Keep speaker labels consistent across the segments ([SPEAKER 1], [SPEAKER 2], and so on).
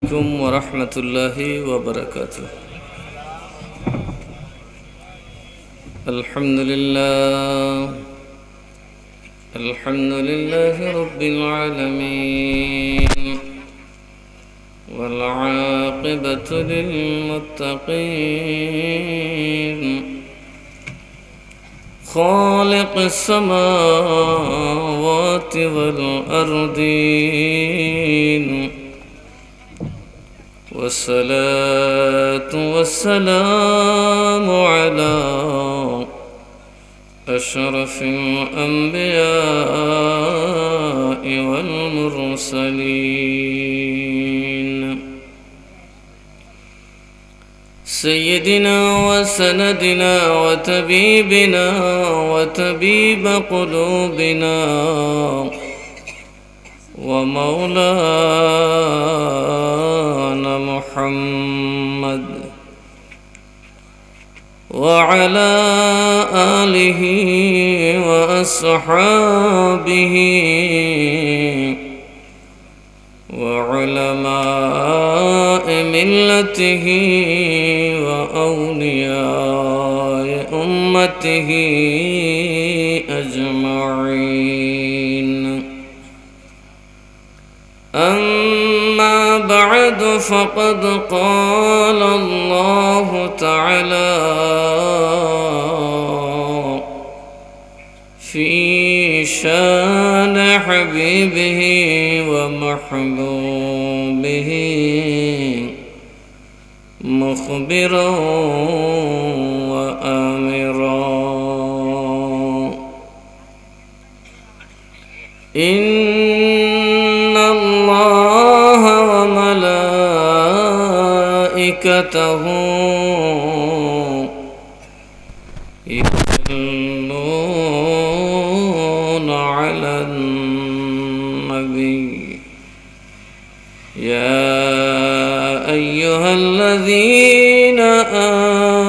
[SPEAKER 1] عليكم ورحمة الله وبركاته. الحمد لله رب العالمين، والعاقبة للمتقين، خالق السماوات والأرضين، والصلاة والسلام على أشرف الأنبياء والمرسلين، سيدنا وسندنا وطبيبنا وطبيب قلوبنا ومولانا محمد وعلى آله وأصحابه وعلماء ملته وأولياء أمته أجمعين. أما بعد، فقد قال الله تعالى في شان حبيبه ومحبوبه مخبرا وآمرا: إن الله وملائكته يصلون على النبي يا أيها الذين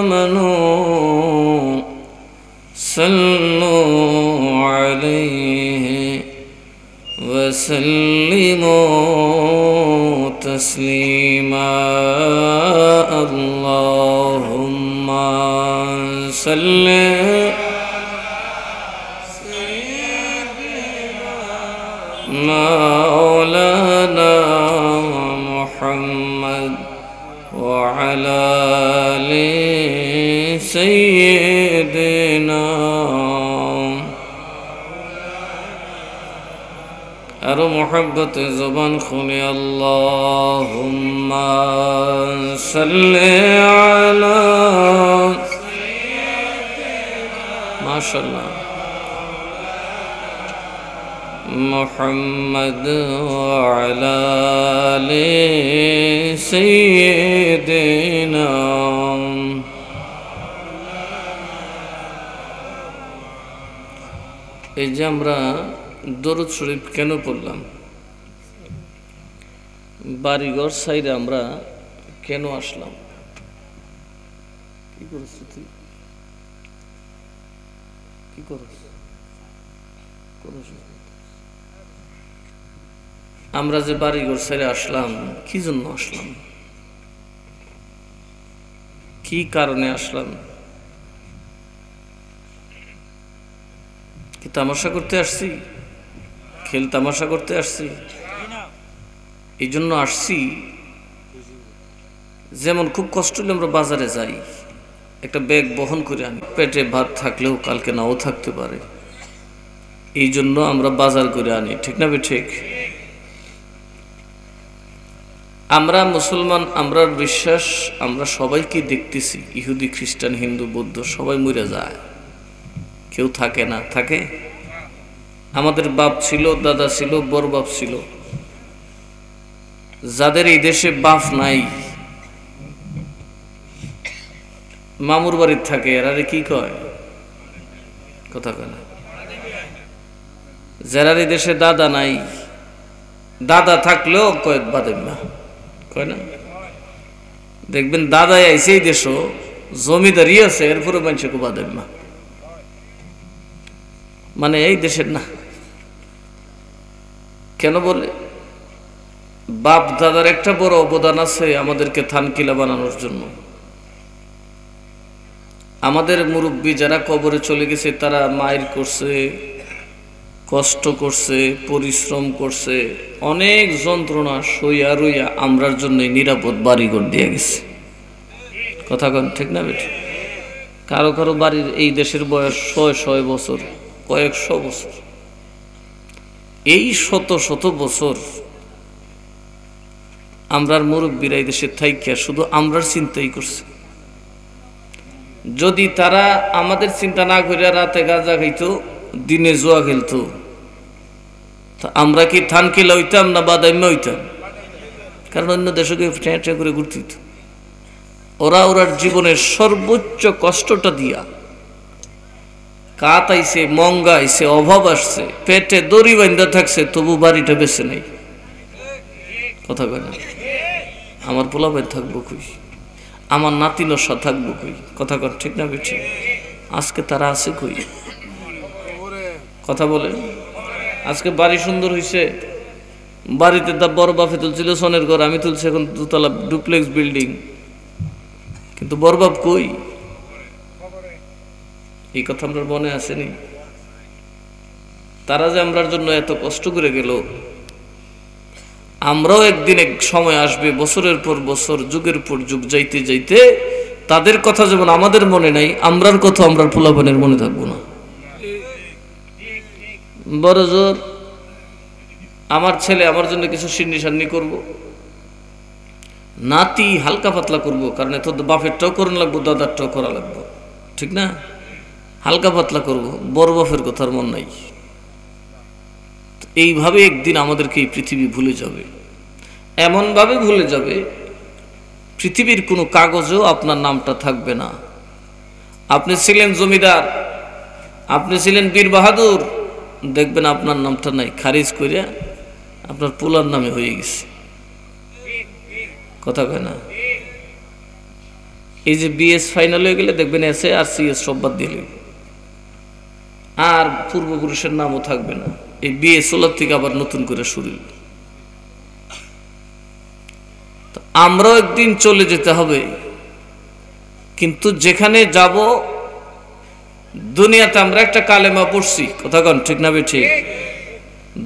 [SPEAKER 1] آمنوا صلوا عليه وسلموا تسليما. اللهم صل مولانا محمد وعلى آل سيدنا ارو محبت زبان خونی اللهم صل على ماشاءاللہ محمد وعلى آل سيدنا. এই যে আমরা দরুদ শরীফ কেন পড়লাম, বাড়িঘর সাইডে আমরা কেন আসলাম, কি করছিস তুই, কি করছিস? আমরা যে বাড়িঘর সাইডে আসলাম, কি জন্য আসলাম, কি কারণে আসলাম? কি তামাশা করতে আসছি, খেল তামাশা করতে আসছি? এই জন্য আসছি, যেমন খুব কষ্ট হলে আমরা বাজারে যাই, একটা ব্যাগ বহন করে আনি, পেটে ভাত থাকলেও কালকে নাও থাকতে পারে, এই জন্য আমরা বাজার করে আনি, ঠিক না ঠিক? আমরা মুসলমান, আমরা বিশ্বাস, আমরা সবাইকে দেখতেছি, ইহুদি খ্রিস্টান হিন্দু বৌদ্ধ সবাই মরে যায়, কেউ থাকে না, থাকে? আমাদের বাপ ছিল, দাদা ছিল, বড় বাপ ছিল, যাদের এই দেশে বাপ নাই, মামুর বাড়ির থাকে, এরা কি কয়, কথা কয় না? যারা এই দেশে দাদা নাই, দাদা থাকলেও কয়েক বাদেন না, কয় না? দেখবেন দাদা আইসে এই দেশ, জমিদারি আছে, এরপরে মানুষকে বাদেন না, মানে এই দেশের না। কেন বলে? বাপ দাদার একটা বড় অবদান আছে আমাদেরকে থানকিলা বানানোর জন্য। আমাদের মুরব্বী যারা কবরে চলে গেছে তারা মায়ের করছে, কষ্ট করছে, পরিশ্রম করছে, অনেক যন্ত্রণা সইয়া রইয়া আমরার জন্য নিরাপদ বাড়িঘর দিয়ে গেছে। কথা কন ঠিক না বেটি? কারো কারো বাড়ির এই দেশের বয়স 100 বছর, কয়েকশো বছর। এই শত শত বছর আমরার মুরব্বীরা এই দেশের থাইকা শুধু আমরার চিন্তাই করছে। যদি তারা আমাদের চিন্তা না করে রাতে গাঁজা খাইতো, দিনে জুয়া খেলতো, তা আমরা কি থানকিলা হইতাম না বাদাইমা হইতাম? কারণ অন্য দেশকে ট্যাঁ করে ঘুরতে হইতো। ওরার জীবনের সর্বোচ্চ কষ্টটা দিয়া, কাত আইছে, মঙ্গা আইছে, অভাব আসছে, পেটে দড়ি বান্ধা থাকছে, তবু বাড়িটা বেছে নেই। কথা কয় না? আমার পোলাপাই থাকবো কই, আমার নাতি নশা থাকবো কই? কথা কন ঠিক না বেঠি? আজকে তারা আছে কই? কথা বলে। আজকে বাড়ি সুন্দর হইছে, বাড়িতে তা বড় বাপে তুলছিল সোনের ঘর, আমি তুলছি এখন 2 তলা ডুপ্লেক্স বিল্ডিং, কিন্তু বড় বাপ কই? এই কথা আমরা মনে আসেনি? তারা যে আমরার জন্য এত কষ্ট করে গেল, আমরাও একদিন এক সময় আসবে, বছরের পর বছর, যুগের পর যুগ যাইতে যাইতে তাদের কথা যেমন আমাদের মনে নাই, আমরার কথা আমরার পোলাপানের মনে থাকবো না। বড় জোর আমার ছেলে আমার জন্য কিছু সিন্নি সান্নি করবো, নাতি হালকা পাতলা করবো, কারণ এত বাপেরটাও করেন লাগবো, দাদারটাও করা লাগবো, ঠিক না? হালকা পাতলা করবো, বড় বাপের কথার মন নাই। এইভাবে একদিন আমাদেরকে এই পৃথিবী ভুলে যাবে, এমনভাবে ভুলে যাবে পৃথিবীর কোনো কাগজেও আপনার নামটা থাকবে না। আপনি ছিলেন জমিদার, আপনি ছিলেন বীর বাহাদুর, দেখবেন আপনার নামটা নাই, খারিজ করে আপনার পোলার নামে হয়ে গেছে। কথা কয় না? এই যে বিএস ফাইনাল হয়ে গেলে দেখবেন এসে আর সিএস সব বাদ দিলে, আর পূর্বপুরুষের নামও থাকবে না। এই বিয়ে সোলার থেকে আবার নতুন করে শুরু। আমরাও একদিন চলে যেতে হবে, কিন্তু যেখানে যাব, দুনিয়াতে আমরা একটা কালেমা পড়ছি, কথা কন ঠিক না বেঠি?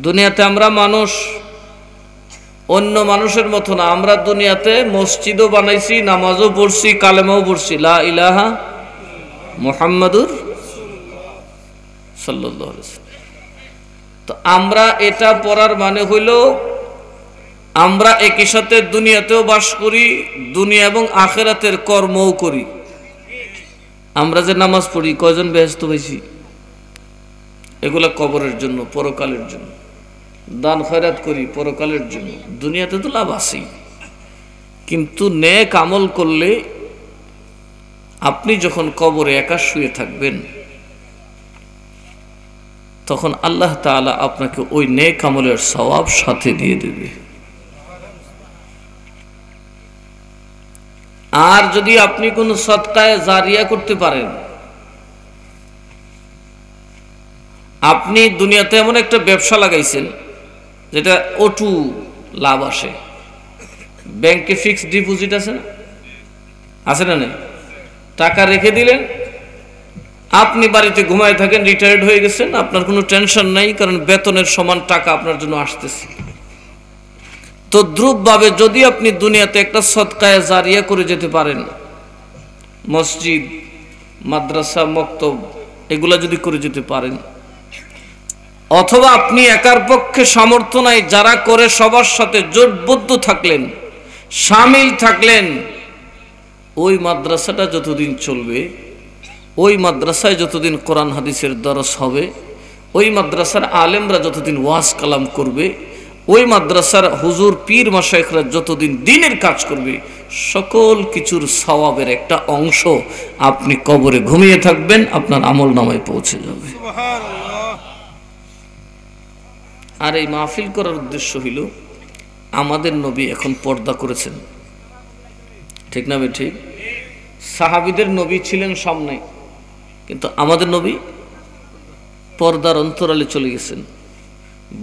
[SPEAKER 1] দুনিয়াতে আমরা মানুষ, অন্য মানুষের মতো না। আমরা দুনিয়াতে মসজিদও বানাইছি, নামাজও পড়ছি, কালেমাও পড়ছি, লা ইলাহা মুহাম্মাদুর সাল্লাল্লাহু আলাইহি ওয়াসাল্লাম। তো আমরা এটা পড়ার মানে হইল আমরা একই সাথে দুনিয়াতেও বাস করি, দুনিয়া এবং আখিরাতের কর্মও করি। আমরা যে নামাজ পড়ি, কয়জন বেহেশত হয়েছি? এগুলা কবরের জন্য, পরকালের জন্য। দান খয়রাত করি পরকালের জন্য। দুনিয়াতে তো লাভ আছেই, কিন্তু নেক আমল করলে আপনি যখন কবরে একা শুয়ে থাকবেন, তখন আল্লাহ তাআলা আপনাকে ওই নেক আমলের সওয়াব সাথে দিয়ে দেবে। আর যদি আপনি কোনো সদকায়ে জারিয়া করতে পারেন, আপনি দুনিয়াতে এমন একটা ব্যবসা লাগাইছেন যেটা অটু লাভ আসে। ব্যাংকে ফিক্সড ডিপোজিট আছে না? আছে না? নেই? টাকা রেখে দিলেন, আপনি বাড়িতে ঘুমায় থাকেন, রিটায়ার্ড হয়ে গেছেন, আপনার কোনো টেনশন নাই, কারণ বেতনের সমান টাকা আপনার জন্য আসতেছে। তো দ্রুপভাবে যদি আপনি দুনিয়াতে একটা সদকায়ে জারিয়া করে যেতে পারেন, মসজিদ, মাদ্রাসা, মক্তব এগুলা যদি করে যেতে পারেন, অথবা আপনি একার পক্ষে সামর্থ্য নাই, যারা করে সবার সাথে জোটবদ্ধ থাকলেন, শামিল থাকলেন, ওই মাদ্রাসাটা যতদিন চলবে, ওই মাদ্রাসায় যতদিন কোরআন হাদিসের দরস হবে, ওই মাদ্রাসার আলেমরা যতদিন ওয়াজ কালাম করবে, ওই মাদ্রাসার হুজুর পীর মাশায়েখরা যতদিন দ্বীনের কাজ করবে, সকল কিছুর সওয়াবের একটা অংশ আপনি কবরে ঘুমিয়ে থাকবেন, আপনার আমল নামায় পৌঁছে যাবে। আর এই মাহফিল করার উদ্দেশ্য হইল, আমাদের নবী এখন পর্দা করেছেন, ঠিক না ভাই? ঠিক। সাহাবীদের নবী ছিলেন সামনে, কিন্তু আমাদের নবী পর্দার অন্তরালে চলে গেছেন,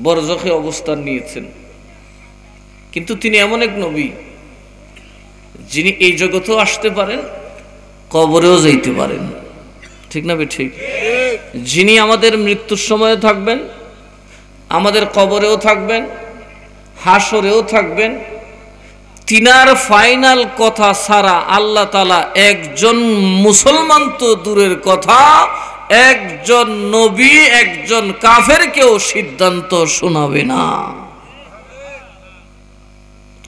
[SPEAKER 1] বরজখে অবস্থান নিয়েছেন। কিন্তু তিনি এমন এক নবী যিনি এই জগতেও আসতে পারেন, কবরেও যাইতে পারেন, ঠিক না ঠিক? যিনি আমাদের মৃত্যুর সময়ে থাকবেন, আমাদের কবরেও থাকবেন, হাসরেও থাকবেন। তিনার ফাইনাল কথা ছাড়া আল্লাহ তাআলা একজন মুসলমান তো দূরের কথা, একজন নবী একজন কাফেরকেও সিদ্ধান্ত শোনাবে না।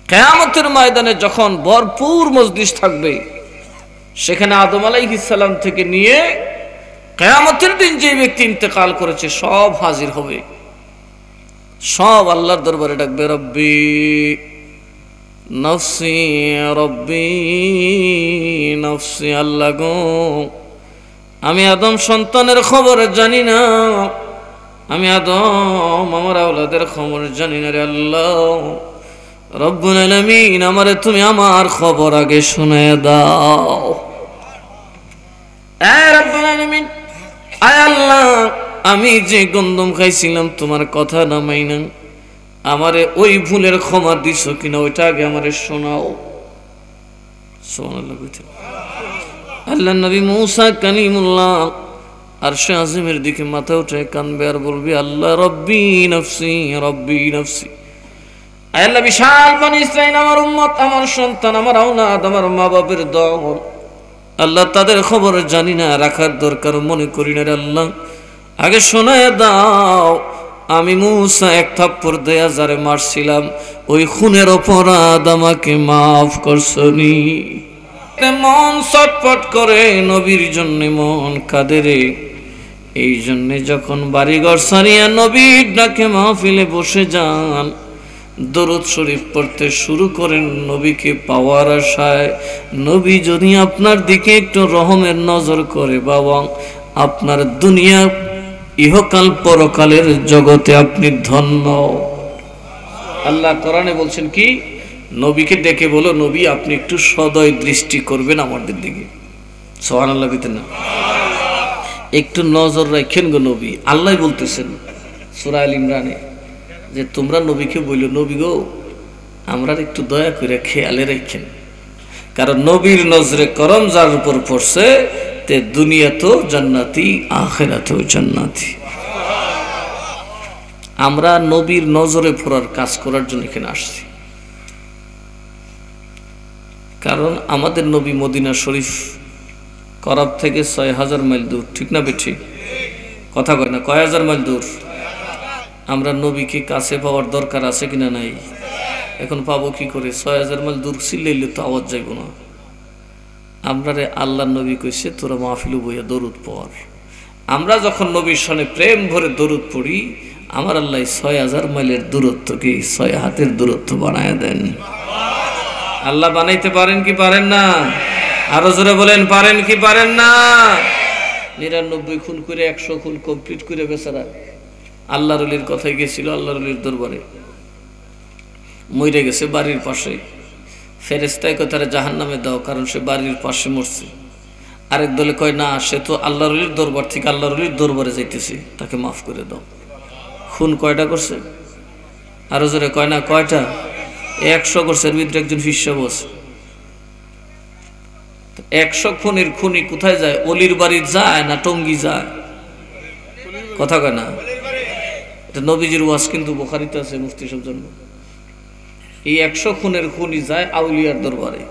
[SPEAKER 1] কিয়ামতের ময়দানে যখন ভরপুর মজলিস থাকবে, সেখানে আদম আলাইহিস সালাম থেকে নিয়ে কিয়ামতের দিন যে ব্যক্তি ইন্তেকাল করেছে সব হাজির হবে, সব আল্লাহর দরবারে ডাকবে, রব্বি নফসি রব্বি নফসি। আল্লাহ গো, আমি আদম সন্তানের খবর জানি না, আমি আদম আমার আওলাদের খবর জানি না রে আল্লাহ, রব্বুল আলামিন আমারে তুমি আমার খবর আগে শুনিয়ে দাও। এ রব্বুল আলামিন, আয় আল্লাহ, আমি যে গন্ধম খাইছিলাম তোমার কথা না মাইনা, আমারে ওই ভুলের ক্ষমা দিছো কিনা ওইটা আগে আমারে শোনাও। সুবহানাল্লাহ। আল্লাহ নবী মূসা কালিমুল্লাহ আরশে আজিমের দিকে মাথা উঠে কানবে আর বলবি, আল্লাহ রব্বি নফসি রব্বি নফসি। আল্লাহ বিশাল বনি ইসরাইল আমার উম্মত, আমার সন্তান, আমার আওলাদ, আমার মা বাপের দল, আল্লাহ তাদের খবর জানি না, রাখার দরকার মনে করি না রে আল্লাহ, আগে শোনায় দাও আমি মূসা এক থাপ্পড় দেয়া যারে মারছিলাম ওই খুনের অপরাধ আমাকে মাফ করছনি। মন ছটফট করে নবীর জন্য, মন কাঁদে রে। এই জন্যে যখন বাড়িঘর সারিয়া নবীর ডাকে মাহফিলে বসে যান, দরুদ শরীফ পড়তে শুরু করেন নবীকে পাওয়ার আশায়। নবী যদি আপনার দিকে একটু রহমের নজর করে বাবা, আপনার দুনিয়া ইহকাল পরকালের জগতে আপনি ধন্য। আল্লাহ কোরআনে বলছেন কি, নবীকে ডেকে বলো, নবী আপনি একটু সদয় দৃষ্টি করবেন আমাদের দিকে। সুবহানাল্লাহ বিতেন না, একটু নজর রাখেন গো নবী। আল্লাহ বলতেছেন সূরা আল ইমরানে যে তোমরা নবীকে বইল, নবী গো আমরা একটু দয়া করে খেয়ালে রাখেন, কারণ নবীর নজরে করম যার উপর পড়ছে তে দুনিয়া তো জান্নাতি, আখিরাতেও জান্নাতি। আমরা নবীর নজরে পড়ার কাজ করার জন্য এখানে আসছি, কারণ আমাদের নবী মদিনা শরীফ করব থেকে ৬,০০০ মাইল দূর, ঠিক না বেঠিক? কথা কয় না, কয় হাজার মাইল দূর। আমরা নবীকে কাছে পাওয়ার দরকার আছে কিনা নাই? এখন পাবো কি করে? ৬,০০০ মাইল দূর চিল্লাইলে তো আওয়াজ যাইব না। আমরা রে আল্লাহ নবী কইছে তোরা মাহফিল বইয়া দরুদ পড়। আমরা যখন নবীর সনে প্রেম ভরে দরুদ পড়ি, আমার আল্লাহ ৬,০০০ মাইলের দূরত্বকে ৬ হাতের দূরত্ব বানায় দেন। আল্লাহ বানাইতে পারেন কি পারেন না? আরো জোরে বলেন, পারেন কি পারেন না? ৯৯ খুন করে ১০০ খুন কমপ্লিট করে বেচারা আল্লাহর ওলির কথাই গেছিল আল্লাহর ওলির দরবারে, মরে গেছে বাড়ির পাশে। ফেরেশতায় কয় তারা জাহান্নামে দাও, কারণ সে বাড়ির পাশে মরছে। আরেক দলে কয় না, সে তো আল্লাহর ওলির দরবার থেকে আল্লাহর ওলির দরবারে যাইতেছে, তাকে মাফ করে দাও। খুন কয়টা করছে? আরো জোরে কয় না, কয়টা? ১০০ করছে, এর ভিতরে একজন ফিসা বস। ১০০ খুনের খুনি কোথায় যায়? অলির বাড়ি যায় না টঙ্গি যায়? কথা কয় না। এটা নবীজির ওয়াজ কিন্তু বুখারীতে আছে, মুফতি সাহেব জন্য। এই ১০০ খুনের খুনি যায় আউলিয়ার দরবারে,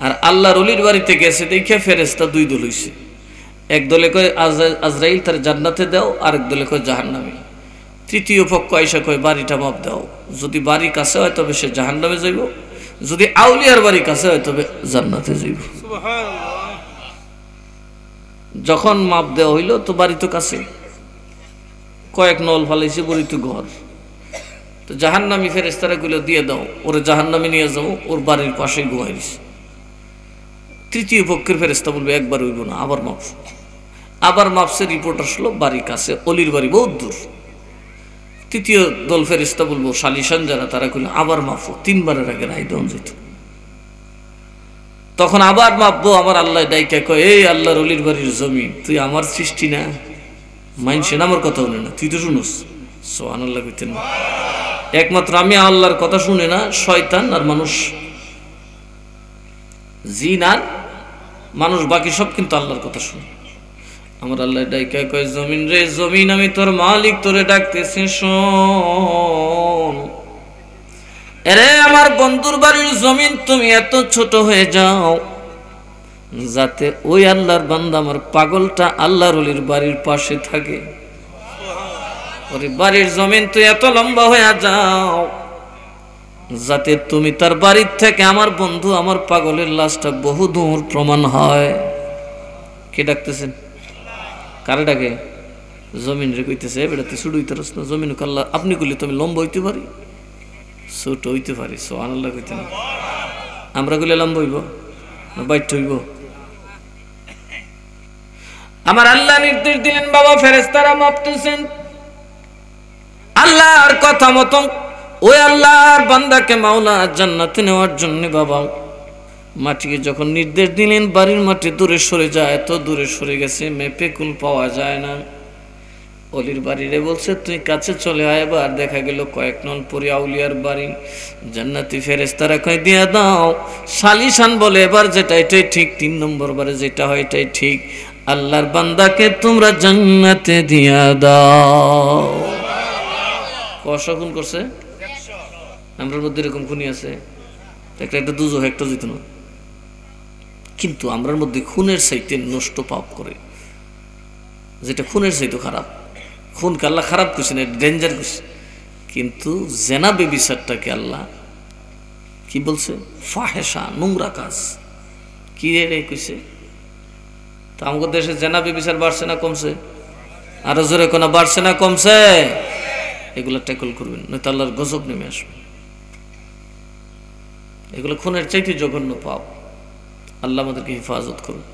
[SPEAKER 1] আর আল্লাহর ওলির বাড়িতে গেছে দেখে ফেরেশতা দুই দল হইছে। এক দলে কয় আজরাইল তার জান্নাতে দাও, আরেক দলে কয় জাহান্নামে। তৃতীয় পক্ষ আইসা কয় বাড়িটা মাপ দাও, যদি বাড়ি কাছে হয় তবে সে জাহান্নামে যাইব, যদি আউলিয়ার বাড়ি কাছে হয় তবে জান্নাতে যাইব। যখন মাপ দেওয়া হইল তো বাড়ি তো কাছে, কয়েক নল ফালাইছে, বলি তো ঘর। তো জাহান্নামী ফেরেশতারা গুলো দিয়ে দাও, ওরে জাহান্নামে নিয়ে যাও, ওর বাড়ির পাশেই ঘুমাই দিছে। তৃতীয় পক্ষের ফেরেশতা বলবে একবার হইব না, আবার মাপস। আবার মাপসে, রিপোর্ট আসলো বাড়ির কাছে, অলির বাড়ি বহুত দূর। তৃতীয় দল ফেরেশতা বলবো শালিশান যারা, তারা কইল আবার মাপো, ৩ বারের আগে রায় দেওয়া যেত। তখন আবার মাপবো, আমার আল্লাহ ডাইকা কয়, এই আল্লাহর অলির বাড়ির জমি, তুই আমার সৃষ্টি না, মাইনছেন আমার কথা বলে না, তুই তো শুনোস। সুবহানাল্লাহ কইতেন না। একমাত্র আমি আল্লাহর কথা শুনে না, শয়তান আর মানুষ, জিন আর মানুষ, বাকি সব কিন্তু আল্লাহর কথা শুনে। আমার আল্লাহ ডাইকা কয়, জমিন রে জমিন, আমি তোর মালিক, তোরে ডাকতেছি শোন। আরে আমার বন্ধুর বাড়ির জমিন, তুমি এত ছোট হয়ে যাও যাতে ওই আল্লাহর বান্দা আমার পাগলটা আল্লাহর ওলির বাড়ির পাশে থাকে। ওরে বাড়ির জমিন তুই এত লম্বা হয়ে যাও যাতে তুমি তার বাড়ির থেকে আমার বন্ধু আমার পাগলের লাশটা বহু দূর প্রমাণ হয়। কে ডাকতেছেন? কারে ডাকে? জমিন রে কইতেছে, বেড়াতে ছোট হইতে পারস না? জমিন আল্লাহ আপনি কইলে তুমি লম্বা হইতে পারি, ছোট হইতে পারি। সুবহানাল্লাহ কইতে না, আমরা কইলে লম্বা হইব না বাইট হইব? আমার আল্লাহ নির্দেশ দিলেন, বাবা ফেরেশতারা মাপতেছেন। আল্লাহর কথা মতো ওই আল্লাহর বান্দাকে মাওলা জান্নাতে নেওয়ার জন্য বাবা মাটিকে যখন নির্দেশ দিলেন, বাড়ির মাটি দূরে সরে যায়, তো দূরে সরে গেছে, মেপে কুল পাওয়া যায় না। অলির বাড়িরে বলছে তুই কাছে চলে আয়। এবার দেখা গেল কয়েক নন পরে আউলিয়ার বাড়ি। জান্নাতি ফেরেশতারা কয় দিয়া দাও। শালিশান বলে এবার যেটা এটাই ঠিক, 3 নম্বর বারে যেটা হয় এটাই ঠিক, আল্লাহর বান্দাকে তোমরা জান্নাতে দিয়া দাও। কয়শো খুন করছে? আমরার মধ্যে এরকম খুনি আছে, একটা একটা দুজো একটা যেত না, কিন্তু আমরার মধ্যে খুনের চাইতে নষ্ট পাপ করে, যেটা খুনের চাইতে খারাপ। খুনকে আল্লাহ খারাপ করছে না, ডেঞ্জার করছে, কিন্তু জেনা বেবিচারটাকে আল্লাহ কি বলছে? ফাহেসা, নোংরা কাজ। কি রে কইছে? তো আমাদের দেশে জেনা বেবিচার বাড়ছে না কমছে? আরো জোরে কোনা বাড়ছে না কমছে? এগুলো ট্যাকল করবেন, নয়তো আল্লাহর গজব নেমে আসবে। এগুলো খুনের চাইতে জঘন্য পাপ। আল্লাহ আমাদেরকে হেফাজত করুন।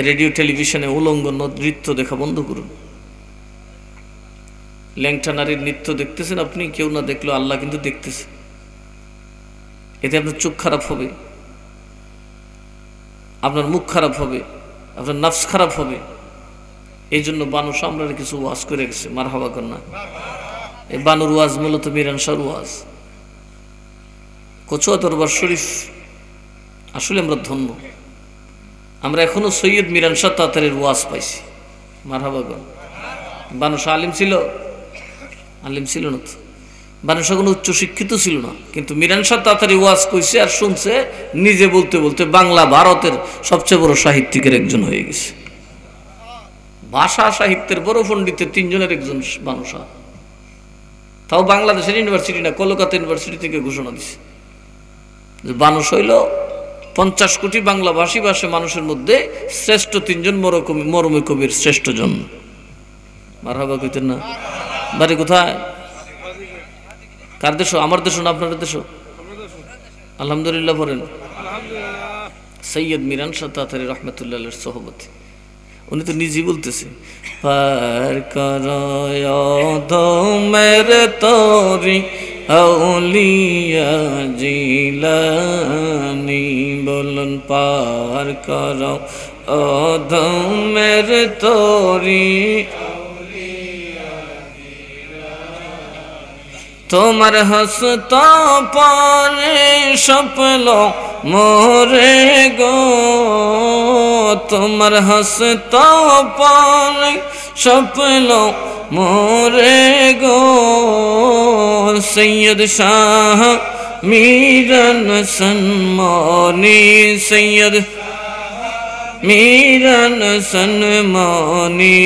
[SPEAKER 1] রেডিও টেলিভিশনে উলঙ্গ নৃত্য দেখা বন্ধ করুন। ল্যাংটা নারীর নৃত্য দেখতেছেন আপনি, কেউ না দেখলেও আল্লাহ কিন্তু দেখতেছে। এতে আপনার চোখ খারাপ হবে, আপনার মুখ খারাপ হবে, আপনার নফস খারাপ হবে। এই জন্য বানু সামরার কিছু ওয়াজ করে গেছে, মারহাবা কন্যা। এই বানুর ওয়াজ মূলত মিরান শাহর ওয়াজ। কচুয়া দরবার শরীফ আসলে আমরা ধন্য, আমরা এখনো সৈয়দ মিরান শাহ তাতারের ওয়াজ পাইছি। মারহাবা কন। বানু শাহ আলিম ছিল? আলিম ছিল না তো। বানু শাহ কোনো উচ্চশিক্ষিত ছিল না, কিন্তু মিরান শাহ তাতারি ওয়াজ কইছে আর শুনছে, নিজে বলতে বলতে বাংলা ভারতের সবচেয়ে বড় সাহিত্যিকের একজন হয়ে গেছে। ভাষা সাহিত্যের বড় পণ্ডিতের 3 জনের একজন বানু শাহ। তাও বাংলাদেশের ইউনিভার্সিটি না, কলকাতা ইউনিভার্সিটি থেকে ঘোষণা দিছে যে বানু শাহ হইল 50 কোটি বাংলা ভাষী মানুষের মধ্যে শ্রেষ্ঠ 3 জন মরমী কবির শ্রেষ্ঠ জন। মারহাবা কইতেন না? বাড়ি কোথায়? কার দেশ? আমার দেশ না আপনার দেশ? আলহামদুলিল্লাহ পড়েন। সৈয়দ মিরান শাহ তাতারি রহমতুল্লাহ আলাইহির সহবতী। উনি তো নিজেই বলতেছে, পার করো মেরে তোরি আউলিয়া জিলানি, বলুন পার করো মেরে তোরি, তোমার হসতা পারে স্বপ্ন মোরে গো, তোমার হসতা পারে স্বপ্ন মোরে গো, সৈয়দ শাহ মিরান সন্মানি, সৈয়দ মিরান সন্মানি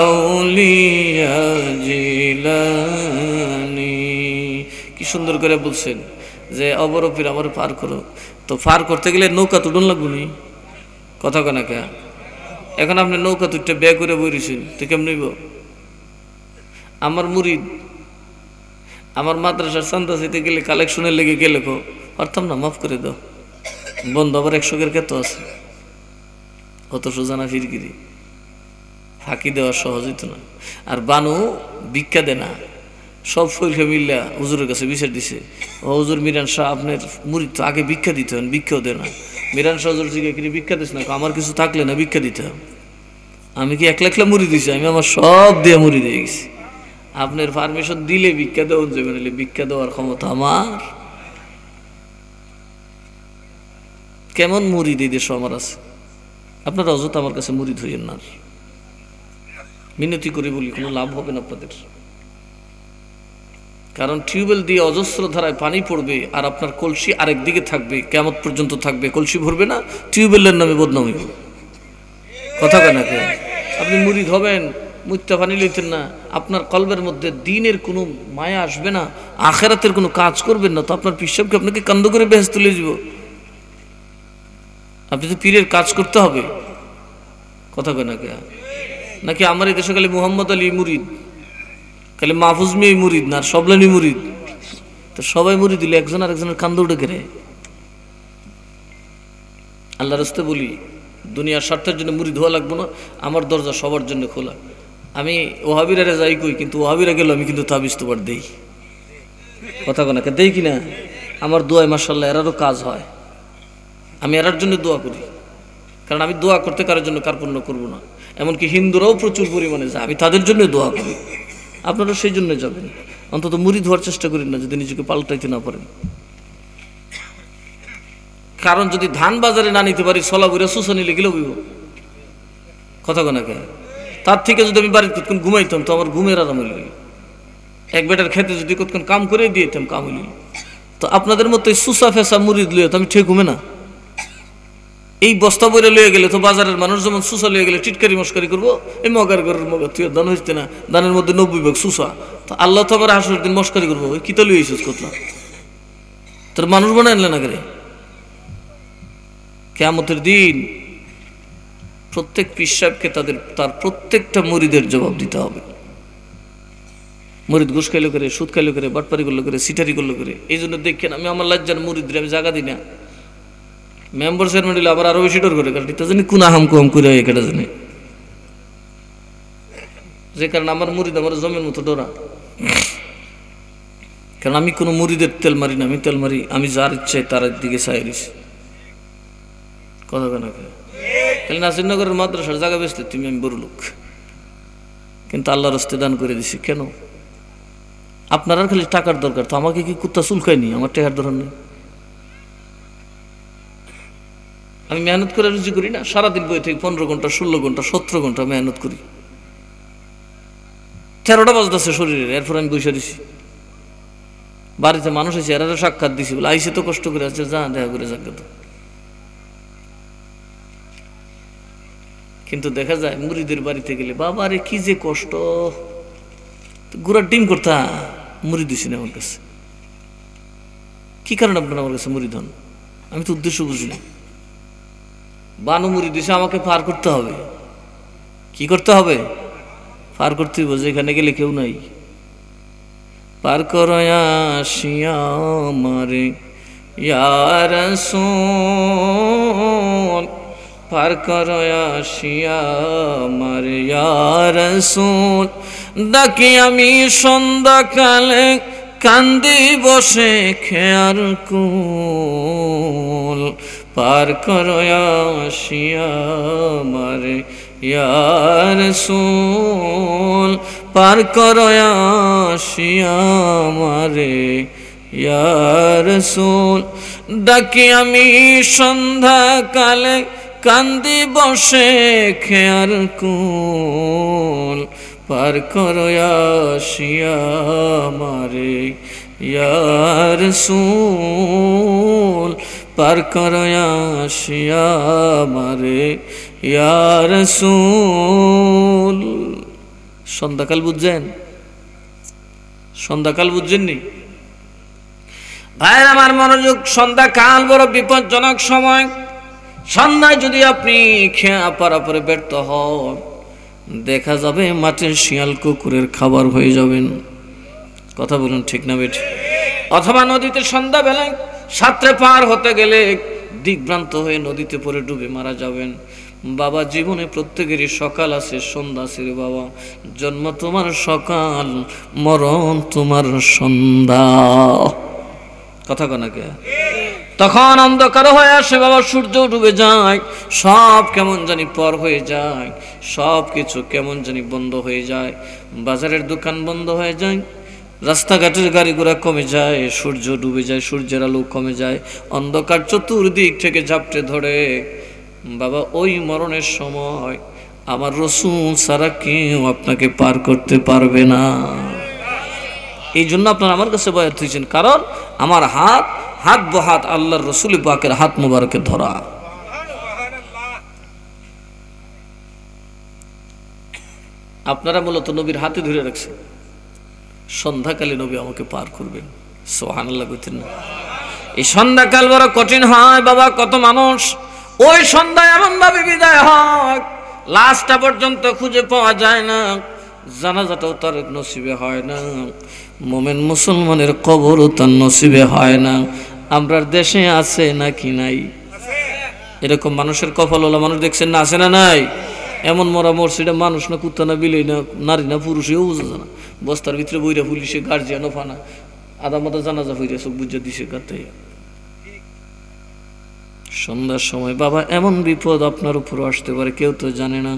[SPEAKER 1] আউলিয়া জিলানি। কি সুন্দর করে বলছেন যে অবরফির আমার পার করো। তো পার করতে গেলে নৌকা তুলন লাগবে নি? কথা কেনা কে? এখন আপনি নৌকা তুলতে ব্যয় করে বইছেন, তো কেমন নিব? আমার মুরিদ আমার মাদ্রাসার চান্দা চাইতে গেলে কালেকশনের লেগে গেলে পারতাম না, মাফ করে দাও, বন্ধ আবার 100 ক্ষেত আছে, অত সোজানা ফিরগিরি ফাঁকি দেওয়া সহজ হইতো না। আর বানু ভিক্ষা দে না, সব ফইলকে মিল্লা হুজুরের কাছে বিচার দিছে, ও হুজুর মিরান শাহ আপনার মুরিদ তো আগে ভিক্ষা দিতে হন, ভিক্ষাও দে না। মিরান শাহ হুজুর জিজ্ঞাসা করি ভিক্ষা দিস না, আমার কিছু থাকলে না ভিক্ষা দিতে হবে। আমি কি একলা একলা মুড়ি দিছি? আমি আমার সব দিয়ে মুড়ি দিয়ে গেছি। আপনার পারমিশন দিলে ভিক্ষা দেওয়া যাবে, নাহলে ভিক্ষা দেওয়ার ক্ষমতা আমার। কেমন মুরিদ এই দেশ আমার আছে, আপনারা অযথা আমার কাছে মুরিদ হইয়েন না, মিনতি করে বলি, কোনো লাভ হবে না আপনাদের। কারণ টিউবওয়েল দিয়ে অজস্র ধারায় পানি পড়বে, আর আপনার কলসি আরেক দিকে থাকবে, কিয়ামত পর্যন্ত থাকবে, কলসি ভরবে না, টিউবওয়েলের নামে বদনাম হইব। কথা কেন? আপনি মুরিদ হবেন, মুত্তা পানি লইতেন না, আপনার কলবের মধ্যে দ্বীনের কোনো মায়া আসবে না, আখিরাতের কোনো কাজ করবেন না, তো আপনার পিসাবকে আপনাকে কান্দ করে বেহেশত তুলে দিব। আপনি তো পীরের কাজ করতে হবে। কথা কেন? নাকি আমার এই দেশে খালি মুহাম্মদ আলী মুরিদ, খালি মাহফুজ মিয়া মুরিদ না, আর সবলানি মুরিদ? তো সবাই মুরিদ দিলে একজন আর একজনের কান্দ উঠে গেলে। আল্লাহর রাস্তায় বলি, দুনিয়ার স্বার্থের জন্য মুরিদ হওয়া লাগবো না, আমার দরজা সবার জন্য খোলা। আমি ওহাবিরা যাই কই, কিন্তু ওহাবিরা গেল আমি কিন্তু তাবিজ তোবার দেই। কথা কেন? দেই কিনা? আমার দোয়ায় মাশাআল্লাহ এরারও কাজ হয়, আমি এরার জন্য দোয়া করি। কারণ আমি দোয়া করতে কারোর জন্য কার্পণ্য করবো না। এমনকি হিন্দুরাও প্রচুর পরিমাণে যায়, আমি তাদের জন্য দোয়া করি। আপনারা সেই জন্য যাবেন। অন্তত মুরিদ হওয়ার চেষ্টা করেন না যদি নিজেকে পাল্টাইতে না পারেন। কারণ যদি ধান বাজারে না নিতে পারি, সলা বইরা সুসা নিলে গেলেও হইব। কথা কেন? তার থেকে যদি আমি বাড়িতে কতক্ষণ ঘুমাইতাম, তো আমার ঘুমের আরাম হইল। এক বেটার খেতে যদি কতক্ষণ কাম করে দিয়েতাম, কাম হইল। তো আপনাদের মতো সুসা ফেসা মুরিদ লইয়া তো আমি ঠিক ঘুমে না। এই বস্তা বইরে লইয়া গেলে তো বাজারের মানুষ যেমন সুসা লইয়া গেলে টিটকারি মস্কারি করবো, এই মগার ঘরের মগা তুই দান হইতে না, দানের মধ্যে 90 ভাগ সুসা। তো আল্লাহ তো আবার হাসুর দিন মস্কারি করবো, ওই কিতা লইয়া আইছিস কতলা, তোর মানুষ বানায় আনলে না করে। কিয়ামতের দিন প্রত্যেক পীর সাহেবকে তার প্রত্যেকটা মুরিদের জবাব দিতে হবে। মুরিদ ঘুষ খাইলো করে, সুদ খাইলো করে, বাটপারি করলো করে, সিটারি করলো করে। এই জন্য দেখেন আমি আমার লজ্জার মুরিদরে আমি জায়গা দিই না। মেম্বার চেয়ারম্যান দিলে আবার আরো বেশি ডর করে, কারণ এটা জানি কোন আহাম কুহাম করে এটা জানি, যে কারণে আমার মুরিদ আমার জমের মতো ডরা। কারণ আমি কোনো মুরিদের তেল মারি না, আমি তেল মারি আমি যার ইচ্ছায় তার দিকে চাই দিছি। কথা কেন? তাহলে নাসিরনগরের মাদ্রাসার জায়গা বেচতে তুমি আমি বড় লোক, কিন্তু আল্লাহর রাস্তে দান করে দিছি। কেন? আপনার খালি টাকার দরকার, তো আমাকে কি কুত্তা চুলকায়নি? আমার টাকার দরকার নেই। আমি মেহনত করে রুজি করি না, সারাদিন বই থেকে 15 ঘন্টা 16 ঘন্টা 17 ঘন্টা মেহনত করি, 13টা বাজতেছে শরীরের, এরপর আমি বসে দিছি। বাড়িতে মানুষ এসে এরা সাক্ষাৎ দিছি, বলে আইসে তো কষ্ট করে আছে, যা দেখা করে যাক। কিন্তু দেখা যায় মুরিদের বাড়িতে গেলে বাবা রে কি যে কষ্ট, গুড়ার ডিম করতা মুড়ি দিছি না আমার কাছে। কি কারণে আপনারা আমার কাছে মুড়ি ধন? আমি তো উদ্দেশ্য বুঝি না। বানু মুড়ি দিছে, আমাকে পার করতে হবে। কি করতে হবে? পার করতে হবে, যেখানে গেলে কেউ নাই। পার করয়া আসিয়া মারে ইয়া রাসূল, পার করয়া আসিয়া মারে ইয়া রাসূল। ডাকি আমি সন্ধ্যাকালে কান্দি বসে খেয়ার কুল, পার করয়া আসিয়া মারে ইয়া রাসূল, পার করয়া আসিয়া মারে ইয়া রাসূল। ডাকি আমি সন্ধ্যাকালে কান্দি বসে খেয়ার কুল, পার করয়া আসিয়া মারে ইয়া রাসূল, পার করয়া আসিয়া মারে ইয়া রাসূল। সন্ধ্যাকাল বুঝছেন? সন্ধ্যাকাল বুঝছেননি ভাইয়ের আমার? মনোযোগ। সন্ধ্যাকাল বড় বিপজ্জনক সময়। সন্ধ্যায় যদি আপনি খেয়া পারাপারে ব্যর্থ হন, দেখা যাবে মাঠের শিয়াল কুকুরের খাবার হয়ে যাবেন। কথা বলুন ঠিক না বেঠিক? অথবা নদীতে সন্ধ্যাবেলায় সাঁতরে পার হতে গেলে দিগ্ভ্রান্ত হয়ে নদীতে পড়ে ডুবে মারা যাবেন। বাবা, জীবনে প্রত্যেকেরই সকাল আছে, সন্ধ্যা আছে রে বাবা। জন্ম তোমার সকাল, মরণ তোমার সন্ধ্যা। কথা কনাকে তখন অন্ধকার হয়ে আসে বাবা, সূর্য ডুবে যায়, সব কেমন জানি পর হয়ে যায়, সব কিছু কেমন জানি বন্ধ হয়ে যায়, বাজারের দোকান বন্ধ হয়ে যায়, রাস্তাঘাটের গাড়ি ঘোড়া কমে যায়, সূর্য ডুবে যায়, সূর্যের আলো কমে যায়, অন্ধকার চতুর্দিক থেকে ঝাপটে ধরে। বাবা ওই মরণের সময় আমার রাসূল ছাড়া কেউ আপনাকে পার করতে পারবে না। এই জন্য আপনারা আমার কাছে বয়াত হয়েছেন, কারণ আমার হাত বহাত আল্লাহর রাসূল পাকের হাত মুবারকে ধরা। আপনারা মূলত নবীর হাতে ধরে রাখছেন, সন্ধ্যাকালে নবী আমাকে পার করবেন। সুবহানাল্লাহ কইতেন না? এই সন্ধ্যাকাল বড় কঠিন হয় বাবা। কত মানুষ ওই সন্ধ্যায় এমন ভাবে বিদায় হয়, লাশটা পর্যন্ত খুঁজে পাওয়া যায় না, জানাজাটাও তার নসিবে হয় না, মোমেন মুসলমানের কবরও তার নসিবে হয় না। আমরার দেশে আছে নাকি নাই? এরকম মানুষের কপাল হলো মানুষ দেখছেন না, আছে না নাই? এমন মরা মরছে, এটা মানুষ না কুত্তা না বিলেই না নারী না পুরুষ, এও বোঝা যায় না। বস্তার ভিতরে বইরা পুলিশে গার্জিয়ানও ফানা, আদা মাদা জানাজা হইয়া চোখ বুঝা দিছে গাতে। সন্ধ্যার সময় বাবা এমন বিপদ আপনার উপর আসতে পারে, কেউ তো জানে না।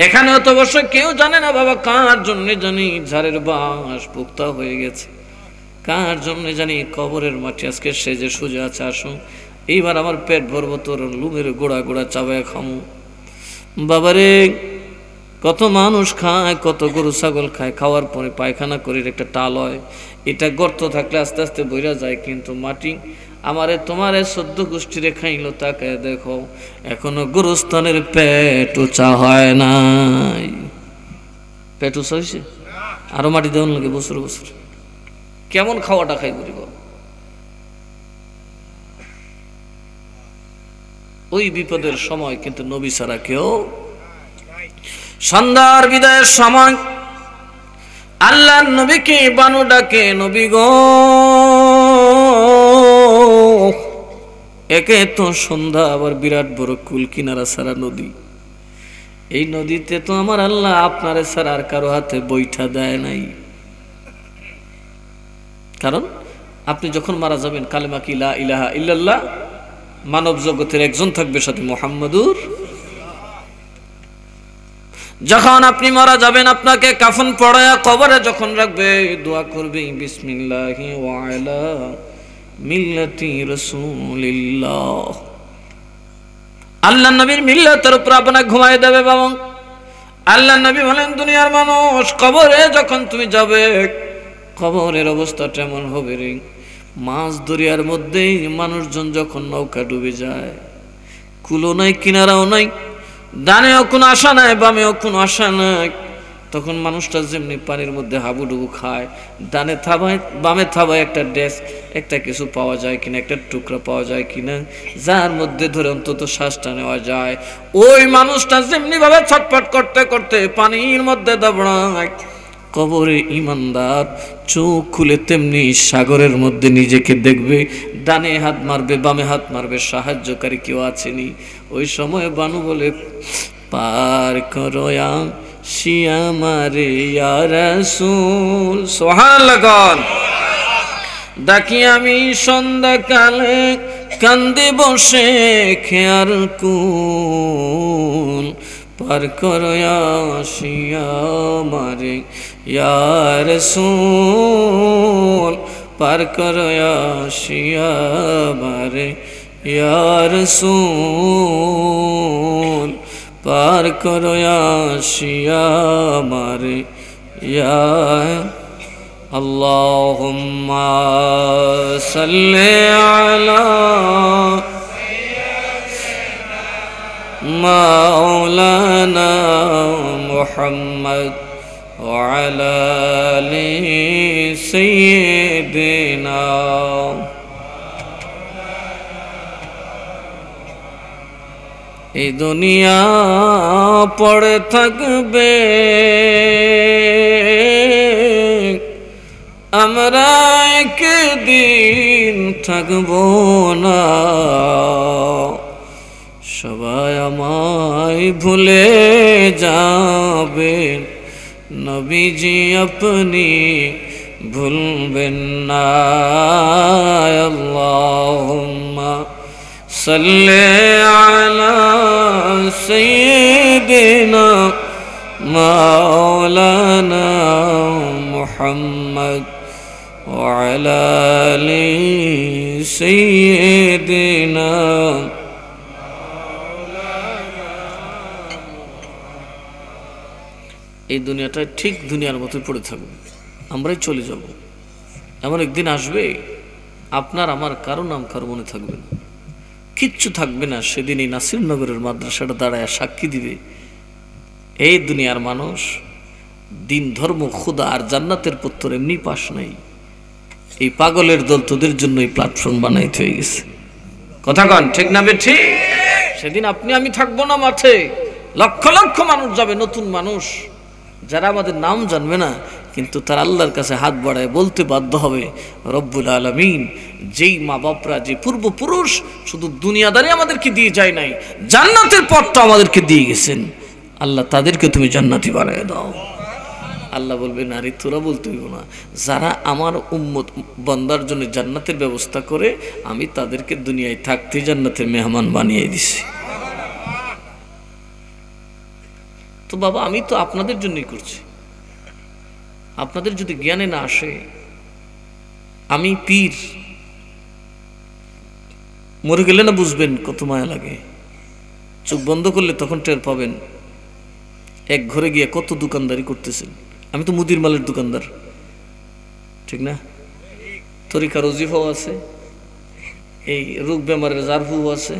[SPEAKER 1] এখানেও তো অবশ্য কেউ জানে না বাবা কার জন্য জানি ঝাড়ের বাঁশ পোক্তা হয়ে গেছে, কার জন্য জানি কবরের মাটি আজকে সেজে সোজা আছে। আসুন এইবার আমার পেট ভরবো, তোর লুমের গোড়া গোড়া চাবায় খামু। বাবারে কত মানুষ খায়, কত গরু ছাগল খায়, খাওয়ার পরে পায়খানা করে একটা টাল হয়, এটা গর্ত থাকলে আস্তে আস্তে বইরা যায়, কিন্তু মাটি আমারে তোমারে 14 গোষ্ঠীরে খাইল, তাকায় দেখো এখনো গোরস্থানের পেট উঁচা হয় নাই। পেট উঁচা হয়েছে, আরো মাটি দেওয়ান লাগে বছর বছর। কেমন খাওয়াটা খাই বলিব? ওই বিপদের সময় কিন্তু নবী ছাড়া কেউ। সন্ধ্যার বিদায়ের সময় আল্লাহর নবীকে বানু ডাকে, নবী গো, একে তো সন্ধ্যা, আবার বিরাট বড় কুল কিনারা সারা নদী, এই নদীতে তো আমার আল্লাহ আপনারে ছাড়া আর কারো হাতে বৈঠা দেয় নাই। কারণ আপনি যখন মারা যাবেন কালেমা কি লা ইলাহা ইল্লাল্লাহ, মানব জগতের একজন থাকবে সাথে মুহাম্মাদুর। যখন আপনি মারা যাবেন আপনাকে কাফন পড়ায়া কবরে যখন রাখবে, দোয়া করবে বিসমিল্লাহি ওয়া আলা মিল্লাতি রাসূলিল্লাহ। আল্লাহর নবীর মিল্লাতের উপর আপনাকে ঘুমায় দেবে বাবা। আল্লাহর নবী বলেন, দুনিয়ার মানুষ কবরে যখন তুমি যাবে, কবরের অবস্থাটা এমন হবে রে, মাছ দরিয়ার মধ্যেই মানুষজন যখন নৌকা ডুবে যায়, কুলো নাই কিনারাও নাই, ডানেও কোনো আশা নাই, বামেও কোনো আশা নাই, তখন মানুষটা যেমনি পানির মধ্যে হাবুডুবু খায়, ডানে থাবায় বামে থাবায় একটা ডেস্ক, একটা কিছু পাওয়া যায় কিনা, একটা টুকরা পাওয়া যায় কিনা, যার মধ্যে ধরে অন্তত শ্বাসটা নেওয়া যায়, ওই মানুষটা যেমনি ভাবে ছটফট করতে করতে পানির মধ্যে দাবড়ায়, কবরে ইমানদার চোখ খুলে তেমনি সাগরের মধ্যে নিজেকে দেখবে, ডানে হাত মারবে বামে হাত মারবে, সাহায্যকারী কেউ আসেনি। ওই সময় বানু বলে, পার করো শিয়া মারে ইয়া রাসূল। সুবহানাল্লাহ। ডাকি আমি সন্ধ্যাকালে কান্দে বসে খেয়ার কুল, পার করো শিয়া মারে ইয়া রাসূল, পার করো শিয়া মারে ইয়া রাসূল, পার করো শিয়া মারে ইয়া। আল্লাহুম্মা সাল্লি আলা মাওলানা মুহাম্মদ ওয়া আলা আলি সাইয়্যিদিনা। এই দুনিয়া পড়ে থাকবে, আমরা একদিন থাকবো না, সবাই আমায় ভুলে যাবেন, নবীজি আপনি ভুলবেন না। আল্লাহ সাল্লি আলা সাইয়্যিদিনা মাওলানা মুহাম্মদ ওয়া আলা আলি সাইয়্যিদিনা। এই দুনিয়াটা ঠিক দুনিয়ার মতোই পড়ে থাকবে, আমরাই চলে যাব। এমন একদিন আসবে আপনার আমার কারো নাম কারো মনে থাকবে না, কিচ্ছু থাকবে না। সেদিন এই নাসিরনগরের মাদ্রাসাটা দাঁড়ায় সাক্ষী দিবে, এই দুনিয়ার মানুষ দিন ধর্ম খুদা আর জান্নাতের পত্তর এমনি পাস নাই, এই পাগলের দল তোদের জন্য এই প্ল্যাটফর্ম বানাইতে হয়ে গেছে। কথা কন ঠিক না বেঠি? সেদিন আপনি আমি থাকবো না মাঠে, লক্ষ লক্ষ মানুষ যাবে, নতুন মানুষ যারা আমাদের নাম জানবে না, কিন্তু তার আল্লাহর কাছে হাত বাড়ায় বলতে বাধ্য হবে, রব্বুল আলামিন যেই মা বাপরা, যে পূর্বপুরুষ শুধু দুনিয়াদারি আমাদেরকে দিয়ে যায় নাই, জান্নাতের পথটা আমাদেরকে দিয়ে গেছেন, আল্লাহ তাদেরকে তুমি জান্নাতি বানায় দাও। আল্লাহ বলবে, নারী তোরা বলতে হইব না, যারা আমার উম্মত বান্দার জন্য জান্নাতের ব্যবস্থা করে, আমি তাদেরকে দুনিয়ায় থাকতে জান্নাতের মেহমান বানিয়ে দিছি। তো বাবা, আমি তো আপনাদের জন্যই করছি। আপনাদের যদি জ্ঞানে না আসে, আমি পীর, মরে গেলে না বুঝবেন কত মায়া লাগে। চোখ বন্ধ করলে তখন টের পাবেন এক ঘরে গিয়ে কত দোকানদারি করতেছেন। আমি তো মুদির মালের দোকানদার, ঠিক না? তরিকার ওজিফাও আছে, এই রোগ বেমারের জারফুও আছে,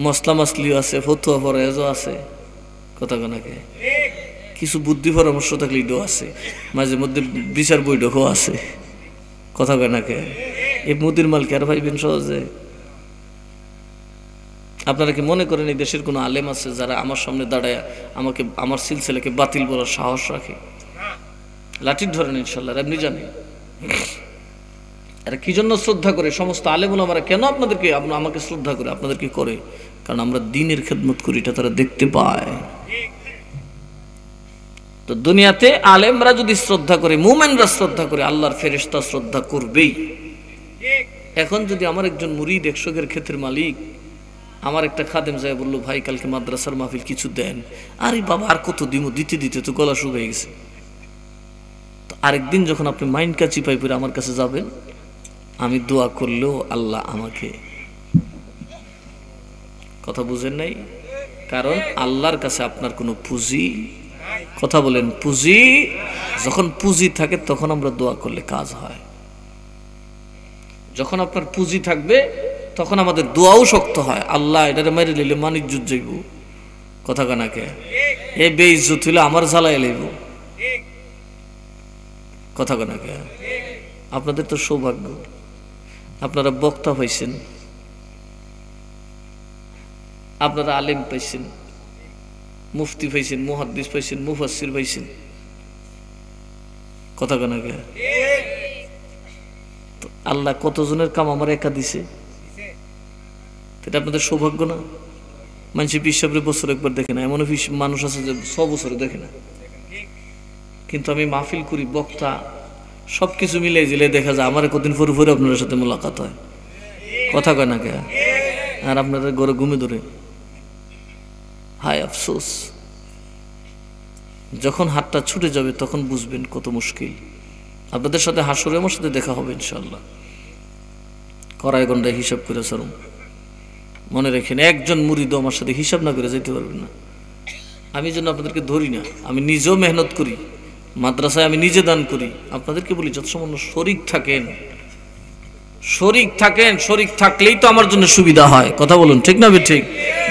[SPEAKER 1] মশলা মাসলিও আছে, ফতুয়া ফরায়েজও আছে। কথা কনাকে কিছু বুদ্ধি পরামর্শ থাকলে এটাও আছে, মাঝে মধ্যে বিচার বৈঠকও আছে। কথা কনাকে এই মুদির মাল কে আর পাইবেন সহজে? আপনারা কি মনে করেন এই দেশের কোনো আলেম আছে যারা আমার সামনে দাঁড়ায় আমাকে, আমার সিলসিলাকে বাতিল বলার সাহস রাখে? লাঠির ধরেন ইনশাল্লাহ, এমনি জানি এরা কি জন্য শ্রদ্ধা করে। সমস্ত আলেম ওলামারা কেন আপনাদেরকে, আমাকে শ্রদ্ধা করে? আপনাদেরকে করে কারণ আমরা দ্বীনের খেদমত করি, এটা তারা দেখতে পায়। তো দুনিয়াতে আলেমরা যদি শ্রদ্ধা করে, মুমিনরা শ্রদ্ধা করে, আল্লাহর ফেরেশতা শ্রদ্ধা করবেই। এখন যদি আমার একজন মুরিদ 100 ক্ষেতের মালিক, আমার একটা খাদেম যায় বললো, ভাই কালকে মাদ্রাসার মাহফিল কিছু দেন। আরে বাবা, আর কত দিমু, দিতে দিতে তো গলা শুকিয়ে গেছে। তো আরেকদিন যখন আপনি মাইন্ড কাচি পাই পরে আমার কাছে যাবেন, আমি দোয়া করলেও আল্লাহ আমাকে, কথা বুঝেন নাই? কারণ আল্লাহর কাছে আপনার কোনো পুঁজি, কথা বলেন, পুঁজি যখন পুঁজি থাকে তখন আমরা দোয়া করলে কাজ হয়। যখন আপনার পুঁজি থাকবে তখন আমাদের দোয়াও শক্ত হয়। আল্লাহ এটারে মেরে নিলে মানিজ্জত যাইব, কথা কানাকে এ বেইজ্জত হইলে আমার জ্বালাই লাইব, কথা কানাকে। আপনাদের তো সৌভাগ্য, আপনারা বক্তা পাইছেন, আপনারা আলেম পাইছেন, মুফতি পাইছেন, মুহাদ্দিস পাইছেন, মুফাসসির পাইছেন, কথা কানাকে। আল্লাহ কতজনের কাম আমার একা দিছে, এটা আপনাদের সৌভাগ্য না? মানুষ পিসাবরে বছর একবার দেখে না, এমন মানুষ আছে যে 100 বছরে দেখে না। কিন্তু আমি মাহফিল করি, বক্তা, সবকিছু মিলে জিলে দেখা যায় আমার কতদিন পরে পরে আপনাদের সাথে মোলাকাত হয়, কথা কয় না কে? আর আপনাদের ঘরে ঘুমে ধরে, হায় আফসোস। যখন হাতটা ছুটে যাবে তখন বুঝবেন কত মুশকিল। আপনাদের সাথে হাসরে আমার সাথে দেখা হবে ইনশাআল্লাহ, কড়াই গন্ডায় হিসাব করে সারুন। মনে রেখেন, একজন মুরিদও আমার সাথে হিসাব না করে যেতে পারবেন না। আমি যেন আপনাদেরকে ধরি না, আমি নিজেও মেহনত করি, মাদ্রাসায় আমি নিজে দান করি। আপনাদেরকে বলি, যত সামান্য শরিক থাকেন, শরিক থাকেন, শরিক থাকলেই তো আমার জন্য সুবিধা হয়। কথা বলুন ঠিক না? ঠিক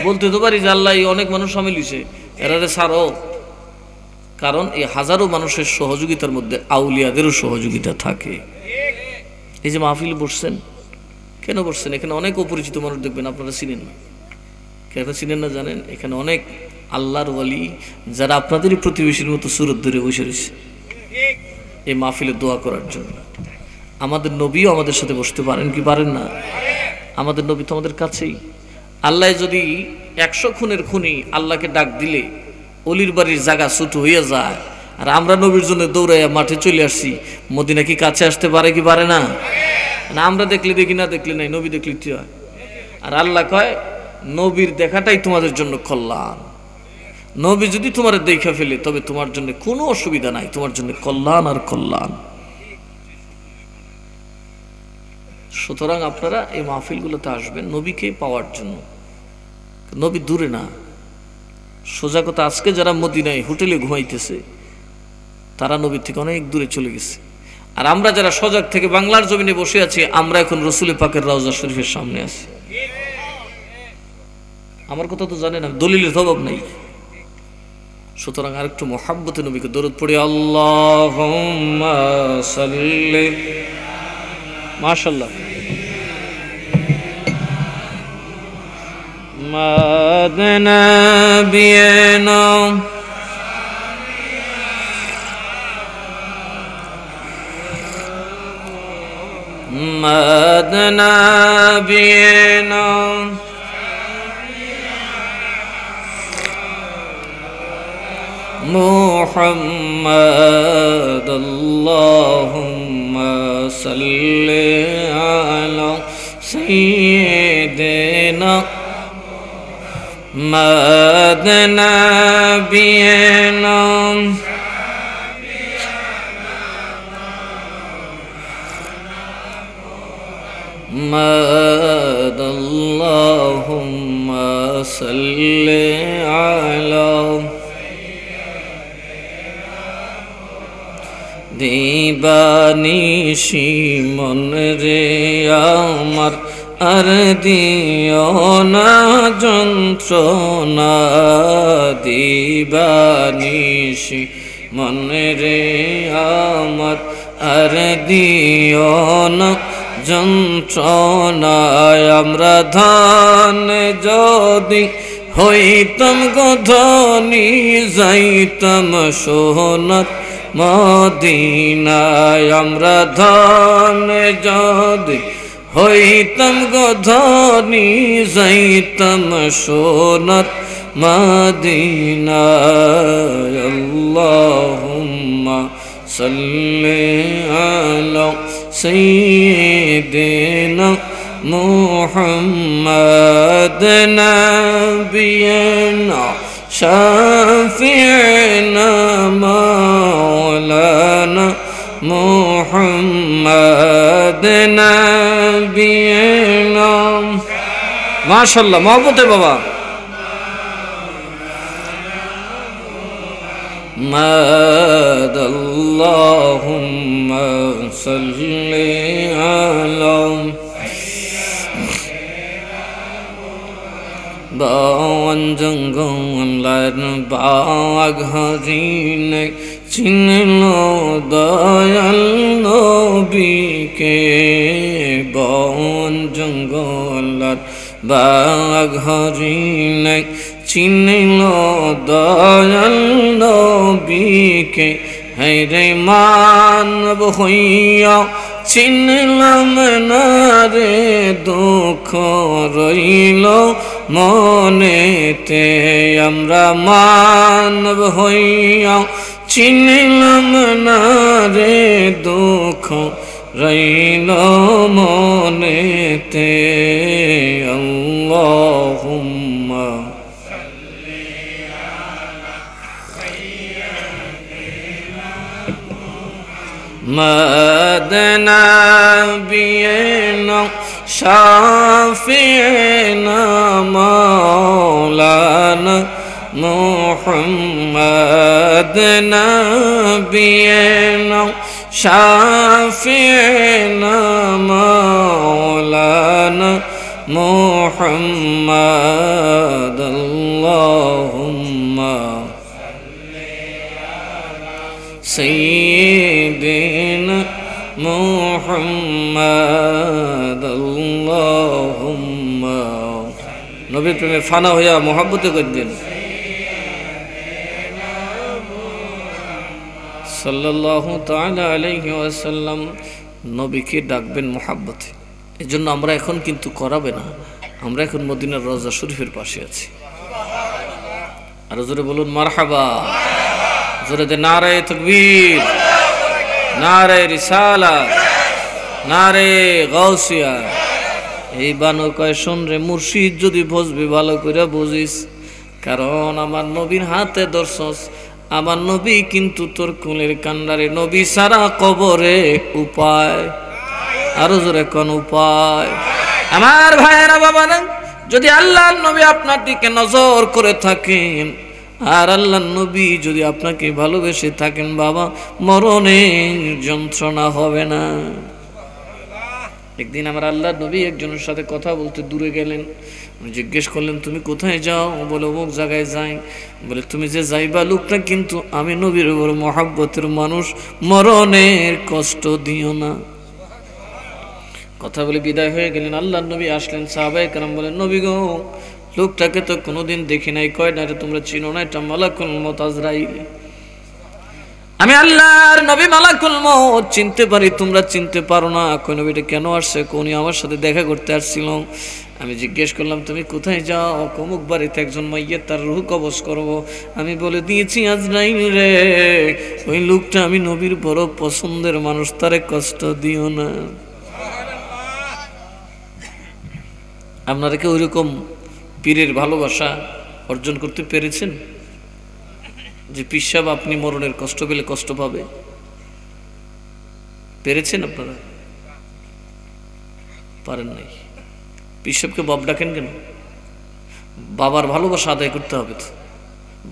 [SPEAKER 1] বলতে তো পারি যে আল্লাহ অনেক মানুষ সামিল হইছে, এরারে ছাড়ো। কারণ এই হাজারো মানুষের সহযোগিতার মধ্যে আউলিয়াদেরও সহযোগিতা থাকে। এই যে মাহফিল বসছেন, কেন বসছেন? এখানে অনেক অপরিচিত মানুষ দেখবেন, আপনারা চিনেন না। কেন চিনেন না জানেন? এখানে অনেক আল্লাহর ওয়ালি যারা আপনাদেরই প্রতিবেশীর মতো সুরত ধরে বসে রয়েছে এই মাহফিলে দোয়া করার জন্য। আমাদের নবীও আমাদের সাথে বসতে পারেন কি পারেন না? আমাদের নবী তো আমাদের কাছেই। আল্লাহ যদি 100 খুনের খুনি আল্লাহকে ডাক দিলে অলির বাড়ির জায়গা ছোট হইয়া যায়, আর আমরা নবীর জন্য দৌড়াইয়া মাঠে চলে আসছি, মদিনা কি কাছে আসতে পারে কি পারে না? না আমরা দেখলে দেখি, না দেখলে নাই, নবী দেখলে কি হয়? আর আল্লাহ কয় নবীর দেখাটাই তোমাদের জন্য কল্যাণ। নবী যদি তোমার দেখা ফেলে তবে তোমার জন্য কোনো অসুবিধা নাই, তোমার জন্য কল্যাণ আর কল্যাণ। সুতরাং আপনারা এই মাহফিলগুলোতে আসবেন নবীকে পাওয়ার জন্য। নবী দূরে না, সোজা কথা, আজকে যারা মদিনায় হোটেলে ঘুমাইতেছে তারা নবী থেকে অনেক দূরে চলে গেছে। আর আমরা যারা সজাগ থেকে বাংলার জমিনে বসে আছি, আমরা এখন রসুল পাকের রওজা শরীফের সামনে আছি। আমার কথা তো জানেন, আমি দলিলের জবাব নাই। সুতরাং আরেকটু মহাব্বতে নবীকে দরুদ পড়ি। আল্লাহুম্মা সাল্লি, মাশাআল্লাহ, মাদনা বিনা মাদনা বিনা মুহাম্মদ আল্লাহুম্মা সাল্লি আলা সাইয়্যিদিনা মাদনা বিনা মাদ আল্লাহুম্মা সাল্লি আলা দিবানিশি মন রে আমার আর দিও না যন্ত্রণা, দিবানিশি মন রে আমার আর দিও না যন্ত্রণায়। আমরা ধান যদি হইতাম গধনি, যাইতাম সোনার মদিনায়। আমরা ধান যদি হইতাম গধনি, যাইতাম সোনার মদিনায়। আল্লাহুম্মা সাল্লি আলা সাইয়্যিদিনা মুহাম্মাদ নাবিয়িনা শাফি'না মাওলানা মুহাম্মাদ নাবিয়িনা। মাশাআল্লাহ, মহব্বতে বাবা। মাদ আল্লাহুম্মা সাল্লি আলা বাওয়ান জঙ্গলার বাগ হরিণে চিনল দয়াল নবীকে। বাওয়ান জঙ্গলার বাগ হরিণে চিনল দয়াল নবীকে। হায়রে মানব হইয়া চিনলাম না রে, দুঃখ রইল মনেতে। আমরা মানব হইয়া চিনলাম না রে, দুঃখ রইল মনেতে। আল্লাহুম্মা মাদনা বিনা শাফি'না মাওলানা মুহাম্মদ নাবিয়িনা শাফি'না মাওলানা মুহাম্মদ। আল্লাহুম্মা সাইয়্যিদিনা মুহাম্মদ। আল্লাহুম্মা নবীর প্রেমে ফানা হইয়া মহব্বতে করতেন সাল্লাল্লাহু তাআলা আলাইহি ওয়াসাল্লাম। নবীকে ডাকবেন মহব্বতে। এজন্য আমরা এখন কিন্তু করাবে না, আমরা এখন মদিনার রওজা শরীফের পাশে আছি। আর জোরে বলুন মারহাবা, জোরে দে নারে তাকবীর, নারে রিসালাত, নারে গাউসিয়া, এই বানু কয় শোন রে মুর্শিদ যদি বুঝবি ভালো করে বুঝিস, কারণ আমার নবীর হাতে ধরছস, আমার নবী কিন্তু তোর কুলের কান্ডারে, নবী সারা কবরে উপায়, আরো জোরে কোন উপায়। আমার ভাইয়েরা বাবারা, যদি আল্লাহর নবী আপনার দিকে নজর করে থাকেন আর আল্লাহর নবী যদি আপনাকে ভালোবেসে থাকেন, বাবা মরণের যন্ত্রণা হবে না। একদিন আমার আল্লাহর নবী একজনের সাথে কথা বলতে দূরে গেলেন, জিজ্ঞেস করলেন তুমি কোথায় যাও? বলে অমুক জায়গায় যাই। বলে তুমি যে যাইবা লোকটা কিন্তু আমি নবীর উপর মহব্বতের মানুষ, মরণের কষ্ট দিও না। কথা বলে বিদায় হয়ে গেলেন। আল্লাহর নবী আসলেন, সাহাবায়ে কেরাম বলেন নবী গো, লোকটাকে তো কোনোদিন দেখি নাই। কয় না, তোমরা চিনো না, এটা মালাকুল মউত আজরাইল। আমি আল্লাহর নবী মালাকুল মউত চিনতে পারি, তোমরা চিনতে পারো না। কই নবী এটা কেন আসছে? কোনি আমার সাথে দেখা করতে আসছিল। আমি জিজ্ঞেস করলাম তুমি কোথায় যাও? অমুক বাড়িতে একজন মাইয়ের তার রূহ কবজ করবো। আমি বলে দিয়েছি আজরাইল রে, ওই লোকটা আমি নবীর বড় পছন্দের মানুষ, তারে কষ্ট দিও না। আপনারা কি ওইরকম পীরের ভালোবাসা অর্জন করতে পেরেছেন যে পীর সাহেব আপনি মরণের কষ্ট পেলে কষ্ট পাবে? পেরেছেন আপনারা? পারেন নাই। পীর সাহেবকে বাপ ডাকেন কেন? বাবার ভালোবাসা আদায় করতে হবে তো,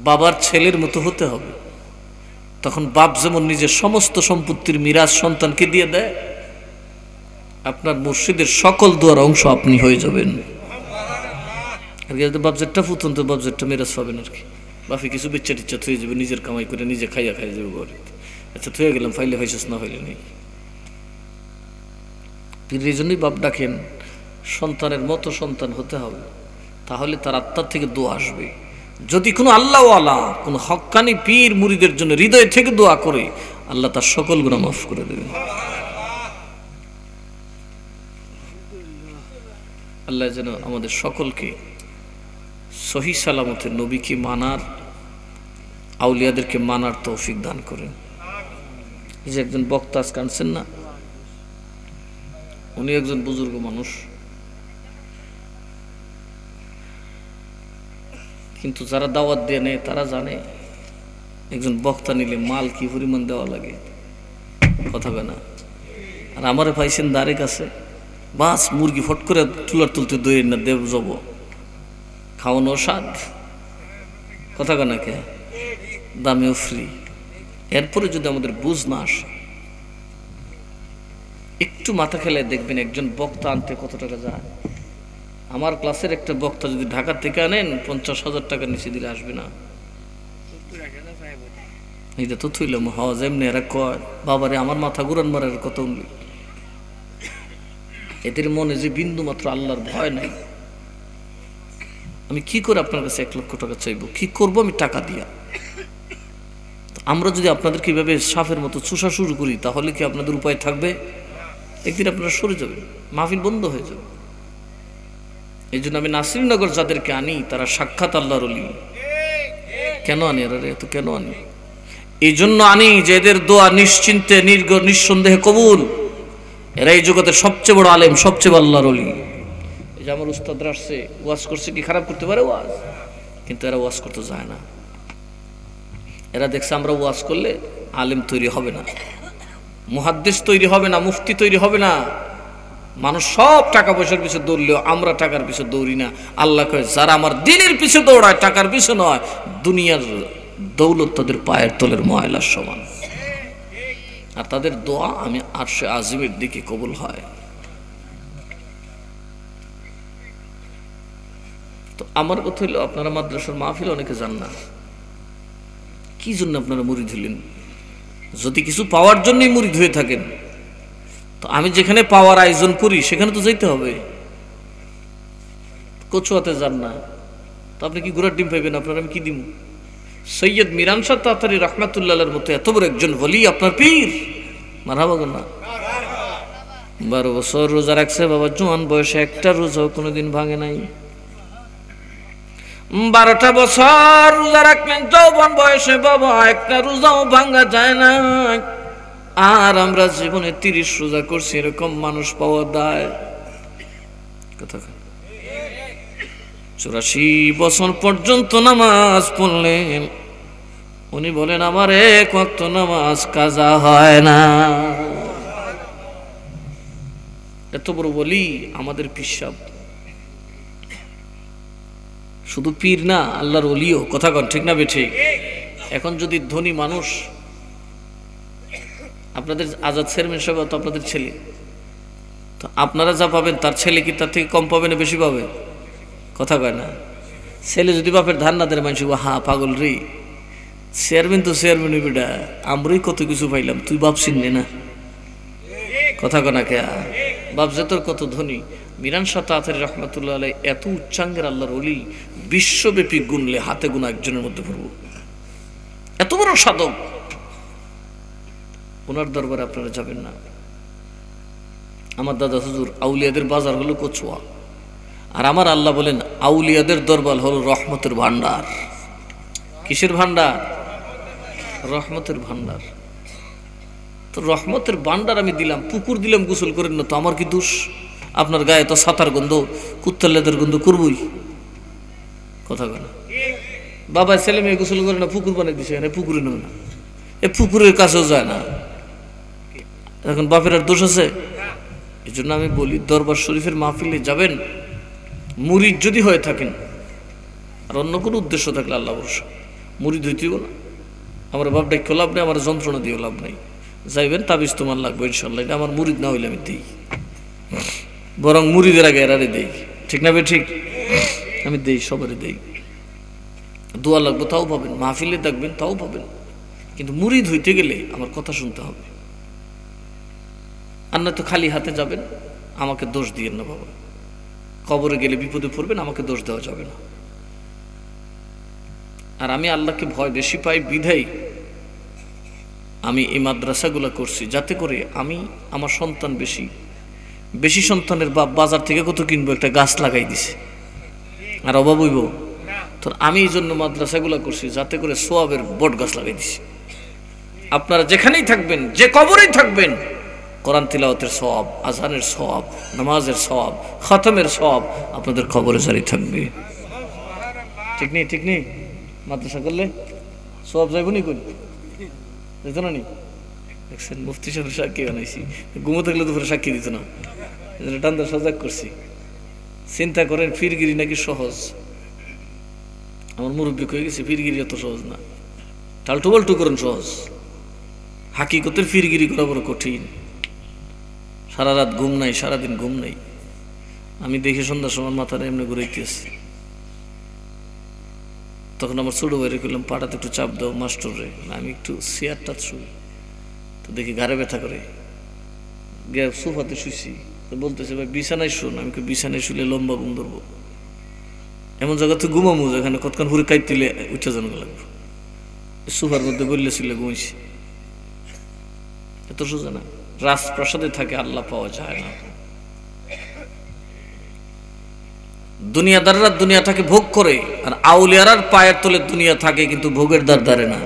[SPEAKER 1] বাবার ছেলের মতো হতে হবে। তখন বাপ যেমন নিজের সমস্ত সম্পত্তির মিরাজ সন্তানকে দিয়ে দেয়, আপনার মুর্শিদের সকল দোয়ার অংশ আপনি হয়ে যাবেন। আর কি বাপজেরটা ফুতুন তো বাপজেরটা মিরাজ পাবেন আর কি। বাপি কিছু বেচ্চা টিচ্চা থুয়ে যাবে, নিজের কামাই করে নিজে খাইয়া খাইয়া যাবে ঘরে। আচ্ছা থুয়ে গেলাম, ফাইলে ফাইসেস না ফাইলে নেই। পীরের জন্যই বাপ ডাকেন, সন্তানের মতো সন্তান হতে হবে, তাহলে তার আত্মার থেকে দোয়া আসবে। যদি কোনো আল্লাহওয়ালা কোনো হক্কানি পীর মুরিদের জন্য হৃদয় থেকে দোয়া করে, আল্লাহ তার সকল গুনাহ মাফ করে দেবেন। আল্লাহ যেন আমাদের সকলকে সহি সালামতে নবীকে মানার, আউলিয়াদেরকে মানার তৌফিক দান করেন। এই যে একজন বক্তা আজ কানছেন না, উনি একজন বুজুর্গ মানুষ, কিন্তু যারা দাওয়াত দিয়ে নেয় তারা জানে একজন বক্তা নিলে মাল কি পরিমাণ দেওয়া লাগে, কথা বলে না। আর আমারে পাইছেন দ্বারে কাছে, বাস মুরগি ফট করে চুলার তুলতে দই না দেব যাব, খাওয়ানো স্বাদ, কথা কেনা কে, দামেও ফ্রি। এরপরে যদি আমাদের বুঝ না আসে, একটু মাথা খেলে দেখবেন একজন বক্তা আনতে কত টাকা যায়। আমার ক্লাসের একটা বক্তা যদি ঢাকা থেকে আনেন 50,000 টাকার নিচে দিলে আসবে না। এইটা তো থইলাম হওয়া এমনি এরা কয় বাবারে আমার মাথা ঘুরান মারার কথা উনলি, এদের মনে যে বিন্দু মাত্র আল্লাহর ভয় নাই। আমি কি করে আপনার কাছে 1 লক্ষ টাকা চাইবো? কি করবো আমি টাকা দিয়া? আমরা যদি আপনাদের কিভাবে সাফের মতো চুষা শুরু করি, তাহলে কি আপনাদের উপায় থাকবে? একদিন আপনারা সরে যাবেন, মাহফিল বন্ধ হয়ে যাবে। এই জন্য আমি নাসিরনগর যাদেরকে আনি তারা সাক্ষাৎ আল্লাহর ওলি। কেন আনি এরা রে? তো কেন আনি? এই জন্য আনি যে এদের দোয়া নিশ্চিন্তে নিঃসন্দেহে কবুল। এরা এই জগতের সবচেয়ে বড় আলেম, সবচেয়ে বড় আল্লাহর ওলি। এই যে আমার উস্তাদরা আসছে, ওয়াজ করছে, কি খারাপ করতে পারে ওয়াজ? কিন্তু এরা ওয়াজ করতে যায় না। এরা দেখছে আমরা ওয়াজ করলে আলেম তৈরি হবে না, মুহাদ্দিস তৈরি হবে না, মুফতি তৈরি হবে না। মানুষ সব টাকা পয়সার পিছনে দৌড়লেও আমরা টাকার পিছনে দৌড়ি না। আল্লাহ কয় যারা আমার দ্বীনের পিছনে দৌড়ায়, টাকার পিছনে নয়, দুনিয়ার দৌলত তাদের পায়ের তলের ময়লার সমান। আর তাদের দোয়া আমি আরশে আজিমের দিকে কবুল হয়। তো আমার কথা হলো, আপনারা মাদ্রাসার মাহফিল অনেকে যান না, কি জন্য আপনারা মুরিদ হলেন? যদি কিছু পাওয়ার জন্যই মুরিদ হয়ে থাকেন, তো আমি যেখানে পাওয়ার আয়োজন করি সেখানে তো যাইতে হবে। কচুয়াতে যান না, তো আপনি কি ঘোড়ার ডিম পাইবেন? আপনার আমি কি দিব? সৈয়দ মিরান শাহ তাতারি রহমাতুল্লাহর মতো এত বড় একজন ওলি আপনার পীর, মারহাবা না। 12 বছর রোজা রাখছে বাবা, জোয়ান বয়সে একটা রোজাও কোনোদিন ভাঙে নাই। 12টা বছর রোজা রাখলেন যৌবন বয়সে বাবা, একটা রোজাও ভাঙা যায় না। আর আমরা জীবনে 30 রোজা করছি, এরকম মানুষ পাওয়া দায়। কথা 84 বছর পর্যন্ত নামাজ পড়লেন, উনি বলেন আমার এক ওয়াক্ত নামাজ কাজা হয় না। এত বড় বলি আমাদের পিসাব, শুধু পীর না আল্লাহর ওলিও। কথা কন ঠিক না বেঠে? এখন যদি ধনী মানুষ, আপনাদের আজাদ চেয়ারম্যান সাহেব তো আপনাদের ছেলে, তো আপনারা যা পাবেন তার ছেলে কি তার থেকে কম পাবে না বেশি পাবে? কথা কয় না? ছেলে যদি বাপের ধান না দেয় মানুষ হা পাগল রে, চেয়ারম্যান তো চেয়ারম্যান বেটা, আমরাই কত কিছু পাইলাম, তুই বাপ চিনলে না। কথা কনা কে বাপ যে তোর কত ধনী। মিরান শাহ তাতারী রহমাতুল্লাহ আলাইহি এত উচ্চাঙ্গের আল্লাহর ওলি, বিশ্বব্যাপী গুনলে হাতে গোনা একজনের মধ্যে পড়ব, এত বড় সাধক। ওনার দরবারে আপনারা যাবেন না। আমার দাদা হুজুর আউলিয়াদের বাজার হলো কচুয়া, আর আমার আল্লাহ বলেন আউলিয়াদের দরবার হলো রহমতের ভান্ডার। কিসের ভান্ডার? রহমতের ভান্ডার। তো রহমতের ভান্ডার আমি দিলাম, পুকুর দিলাম, গোসল করেন না তো আমার কি দোষ? আপনার গায়ে তো সাতার গন্ধ, কুত্তার লেদের গন্ধ করবই। কথা বলে বাবা ছেলে মেয়ে গোসল করে না, পুকুর বানিয়ে দিছে, পুকুরে নেবে না, এ পুকুরের কাছেও যায় না। এখন বাপের আর দোষ আছে? এই জন্য আমি বলি দরবার শরীফের মাহফিলে যাবেন, মুরিদ যদি হয়ে থাকেন, আর অন্য কোনো উদ্দেশ্য থাকলে আল্লাহ ভরসা, মুরিদ হইতেও না। আমার বাপ ডাক্য লাভ নেই, আমার যন্ত্রণা দিয়েও লাভ নেই। যাইবেন তাবিজ তোমার লাগবে ইনশাল্লাহ, এটা আমার মুরিদ না হইলে আমি দিই, বরং মুরিদের আগে এরারে দেই। ঠিক না বে ঠিক? আমি দেই, সবারই দেই। দোয়া লাগবে তাও পাবেন, মাহফিলে দেখবেন তাও পাবেন, কিন্তু মুরিদ হইতে গেলে আমার কথা শুনতে হবে। আর নয়তো খালি হাতে যাবেন, আমাকে দোষ দিয়েন না বাবা। কবরে গেলে বিপদে পড়বেন, আমাকে দোষ দেওয়া যাবে না। আর আমি আল্লাহকে ভয় বেশি পাই বিধাই আমি এই মাদ্রাসাগুলো করছি, যাতে করে আমি আমার সন্তান বেশি সন্তানের বাপ বাজার থেকে কত কিনবো, একটা গাছ লাগাই দিছে, আর অভাব হইব? তো আমি এই জন্য মাদ্রাসাগুলো করছি, যাতে করে সোয়াবের বট গাছ লাগাই দিছি। আপনারা যেখানেই থাকবেন, যে কবরেই থাকবেন, কোরআন তিলাওয়াতের সওয়াব, আযানের সওয়াব, নামাজের সওয়াব, খতমের সওয়াব আপনাদের কবরে জারি থাকবে। ঠিক নেই? ঠিক নেই? মাদ্রাসা করলে সওয়াব যাইব নি? কই যেত না নি? দেখছেন মুফতি সাহেব সাক্ষী বানাইছি, ঘুমো থাকলে তো ফেরে সাক্ষী দিত না, টান্দা সজাগ করছি। চিন্তা করেন ফিরগিরি নাকি সহজ? আমার মুরব্বী হয়ে গেছে, ফিরগিরি এত সহজ না, টালটু বাল্টু করেন সহজ, হাকিকতের ফিরগিরি করা বড় কঠিন। সারা রাত ঘুম নাই, সারাদিন ঘুম নাই। আমি দেখি সন্ধ্যার সময় মাথাটা এমনি ঘুরাইতেছি, তখন আমার ছোট ভাইরে করলাম পাটাতে একটু চাপ দাও মাস্টার রে, আমি একটু চেয়ারটা শুই, তো দেখি ঘাড়ে ব্যথা করে, সোফাতে শুইছি, তো বলতেছে ভাই বিছানায় শুন। আমি বিছানায় শুলে লম্বা ঘুম ধরবো, এমন জায়গাতে ঘুমামু যেখানে কতক্ষণ হুড়ে কাইতে দিলে উঠে জানা লাগবে, সোফার মধ্যে বললে ছিল ঘুমাইছি। এত সোজা না। রাজপ্রাসাদে থাকে আল্লাহ পাওয়া যায় না। দুনিয়াদাররা দুনিয়াটাকে ভোগ করে, আর আউলিয়ারার পায়ের তলে দুনিয়া থাকে, কিন্তু ভোগের দ্বার ধারে না।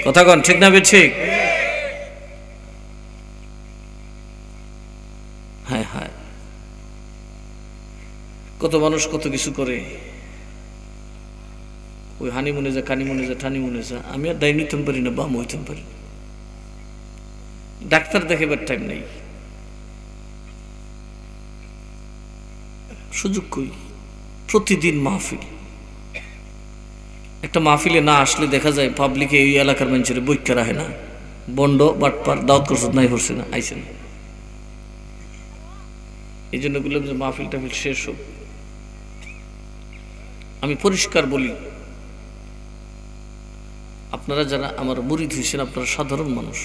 [SPEAKER 1] কথা কন ঠিক না? ঠিক। হ্যাঁ হ্যাঁ, কত মানুষ কত কিছু করে, ওই হানিমুনে যা, কানিমুনে যা, ঠানিমুনে যা। আমি আর দায় নিতে পারি না, বাম হইতে পারি না, ডাক্তার দেখাবার টাইম নেই, সুযোগ কই? প্রতিদিন মাহফিল, একটা মাহফিলে না আসলে দেখা যায় পাবলিকে এই এলাকার মানুষের বৈক্য রাখে না, বন্ড বাটপার দাওয়াত করছে নাই, করছে না, আইসে না। এই জন্য বললাম যে মাহফিল টাফিল শেষ হোক। আমি পরিষ্কার বলি, আপনারা যারা আমার মুরিদ হয়েছেন, আপনারা সাধারণ মানুষ,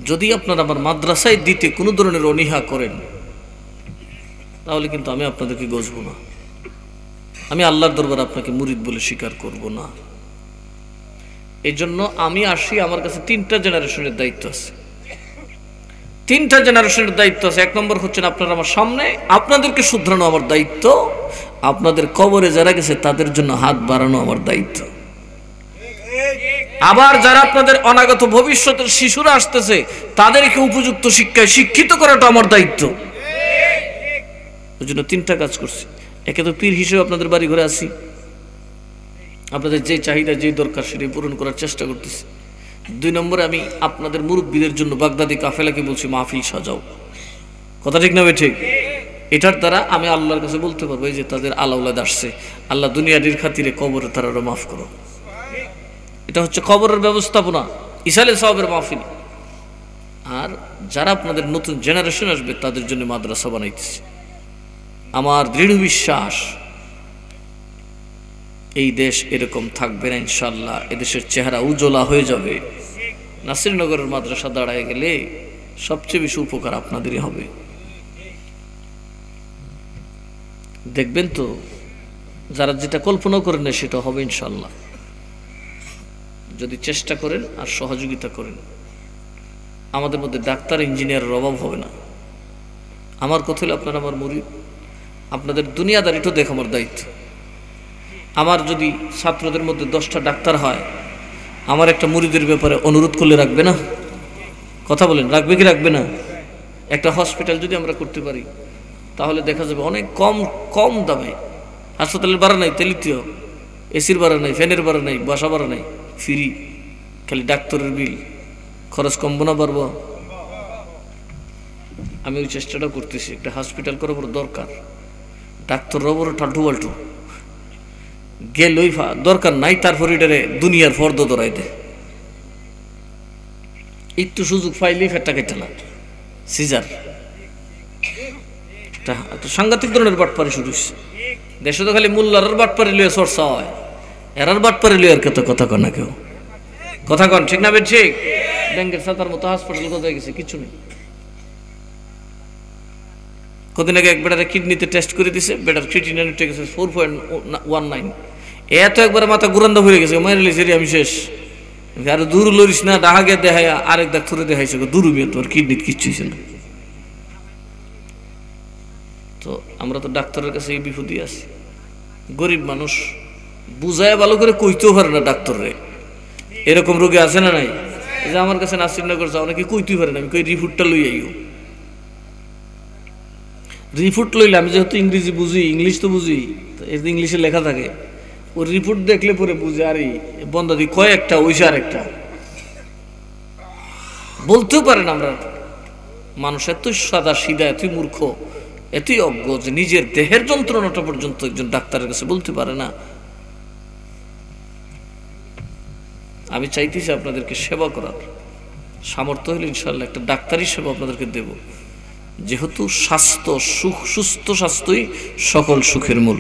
[SPEAKER 1] যদি আপনারা আমার মাদ্রাসায় দিতে কোনো ধরনের অনীহা করেন, তাহলে কিন্তু আমি আপনাদেরকে গজব না। আমি আল্লাহর দরবারে আপনাকে মুরিদ বলে স্বীকার করব না। এই জন্য আমি আসি, আমার কাছে 3টা জেনারেশনের দায়িত্ব আছে। 3টা জেনারেশনের দায়িত্ব আছে। 1 নম্বর হচ্ছেন আপনারা আমার সামনে, আপনাদেরকে শুধরানো আমার দায়িত্ব। আপনাদের কবরে যারা গেছে তাদের জন্য হাত বাড়ানো আমার দায়িত্ব। আবার যারা আপনাদের অনাগত ভবিষ্যতের শিশুরা আসতেছে, তাদেরকে উপযুক্ত শিক্ষায় শিক্ষিত করাটা আমার দায়িত্ব। ওই জন্য 3টা কাজ করছি। একে তো পীর হিসেবে আপনাদের বাড়ি ঘরে আসি, আপনাদের যে চাহিদা যে দরকার সেটাই পূরণ করার চেষ্টা করতেছি। 2 নম্বরে আমি আপনাদের মুরব্বীদের জন্য বাগদাদি কাফেলাকে বলছি মাহফিল সাজাও। কথা ঠিক না ভাই? ঠিক। এটার দ্বারা আমি আল্লাহর কাছে বলতে পারবো এই যে তাদের আলাউলাদ আসছে, আল্লাহ দুনিয়াটির খাতিরে কবরে তারা মাফ করো। এটা হচ্ছে কবরের ব্যবস্থাপনা, ইসালে সাহাবের মাহফিল। আর যারা আপনাদের নতুন জেনারেশন আসবে তাদের জন্য মাদ্রাসা বানাইতেছে। আমার দৃঢ় বিশ্বাস এই দেশ এরকম থাকবে না ইনশাল্লাহ, এদেশের চেহারা উজ্জ্বলা হয়ে যাবে। নাসিরনগরের মাদ্রাসা দাঁড়ায় গেলে সবচেয়ে বেশি উপকার আপনাদেরই হবে। দেখবেন তো যারা যেটা কল্পনা করেন না সেটা হবে ইনশাল্লাহ, যদি চেষ্টা করেন আর সহযোগিতা করেন। আমাদের মধ্যে ডাক্তার ইঞ্জিনিয়ারের অভাব হবে না। আমার কথা হলো আপনারা আমার মুরিদ, আপনাদের দুনিয়াদারিটাও দেখা আমার দায়িত্ব। আমার যদি ছাত্রদের মধ্যে 10টা ডাক্তার হয়, আমার একটা মুরিদের ব্যাপারে অনুরোধ করলে রাখবে না? কথা বলেন, রাখবে কি রাখবে না? একটা হসপিটাল যদি আমরা করতে পারি তাহলে দেখা যাবে অনেক কম কম দামে। হাসপাতালের ভাড়া নাই, তেলিতীয় এসির ভাড়া নাই, ফ্যানের ভাড়া নাই, বাসা ভাড়া নাই, ফ্রি। খালি ডাক্তারের বিল, খরচ কমবো না বাড়বো? আমি ওই চেষ্টাটা করতেছি। একটা হসপিটাল করা বড় দরকার। ডাক্তাররাও বড় টাল্টু বাল্টু, গেলই দরকার নাই, তারপর এটারে দুনিয়ার ফর্দ ধরাই দেয়। একটু সুযোগ পাইলেই ফেটটা কেটে না, সিজার। একটা সাংঘাতিক ধরনের বাটপারি শুরু হচ্ছে দেশে। তো খালি মোল্লার বাটপারি লইয়া চর্চা হয়, এরার বাটপারি লইয়া আর কেউ কথা কন না, কেউ কথা কন ঠিক না? ঠিক। ব্যাংকের ছাতার মতো হাসপাতাল কোথায় গেছে? কিছু নেই। কদিন আগে এক বেটারে কিডনিতে টেস্ট করে দিছে, বেটার ক্রিটিনাইন উঠে গেছে 4.19। এত একবারে মাথা গুরান্দা হয়ে গেছে, মাইরে লিছে আমি শেষ। আর দূর লড়িস না, ডাহা গিয়ে দেখায় আরেক ডাক্তারে দেখাইছে, দূর বিয়ে তোর কিডনির কিচ্ছু হয়েছে না। তো আমরা তো ডাক্তারের কাছে এই বিপদে আছি। গরিব মানুষ বুঝায় ভালো করে কইতেও পারে না ডাক্তাররে। এরকম রোগী আছে না নাই? যে আমার কাছে নাসিরনগর যাও নাকি কইতেই পারে না। আমি কই রিপোর্টটা লই আইও। রিপোর্ট লইলে আমি যেহেতু ইংরেজি বুঝি, ইংলিশ তো বুঝি, ইংলিশে লেখা থাকে, ওই রিপোর্ট দেখলে পরে বুঝে আরে বন্দাদি কয়েকটা ওইসে আরেকটা বলতেও পারে না। আমরা মানুষ এতই সাদা সিধা, এতই মূর্খ, এতই অজ্ঞ যে নিজের দেহের যন্ত্রণাটা পর্যন্ত একজন ডাক্তারের কাছে বলতে পারে না। আমি চাইতেছি আপনাদেরকে সেবা করার, সামর্থ্য হলে ইনশাল্লাহ একটা ডাক্তারি সেবা আপনাদেরকে দেব। যেহেতু স্বাস্থ্য সুস্থ স্বাস্থ্যই সকল সুখের মূল।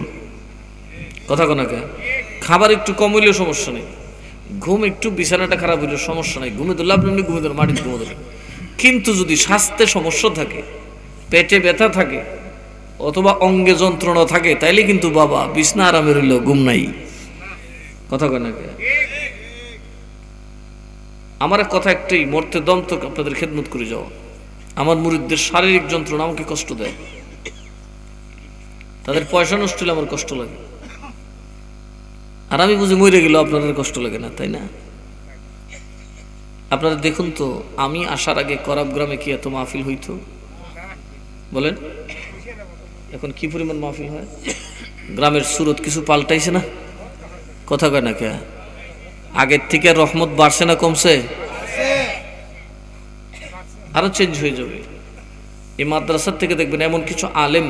[SPEAKER 1] কথা কোনাকে খাবার একটু কম হইলেও সমস্যা নেই, ঘুম একটু বিছানাটা খারাপ হইলেও সমস্যা নেই, ঘুমে ধরলে আপনি ঘুমে ধরেন, মাটিতে ঘুমে ধরেন। কিন্তু যদি স্বাস্থ্যে সমস্যা থাকে, পেটে ব্যথা থাকে অথবা অঙ্গে যন্ত্রণা থাকে, তাইলে কিন্তু বাবা বিছনা আরামে রইল, ঘুম নাই। কথা কোনাকে আমার কথা একটাই, মরতে দম তো আপনাদের খেদমত করে যাওয়া। আমার মুরিদদের শারীরিক যন্ত্রণা আমাকে কষ্ট দেয়, তাদের পয়সা নষ্ট হলে আমার কষ্ট লাগে। আর আমি বুঝি মরে গেল আপনাদের কষ্ট লাগে না, তাই না? আপনারা দেখুন তো, আমি আসার আগে করাব গ্রামে কি এত মাহফিল হইতো বলেন? এখন কি পরিমাণ মাহফিল হয়? গ্রামের সুরত কিছু পাল্টাইছে না? কথা কয় না কে? আগের থেকে রহমত বাড়ছে না কমছে? আরো চেঞ্জ হয়ে যাবে। এই মাদ্রাসার থেকে দেখবেন এমন কিছু আলেম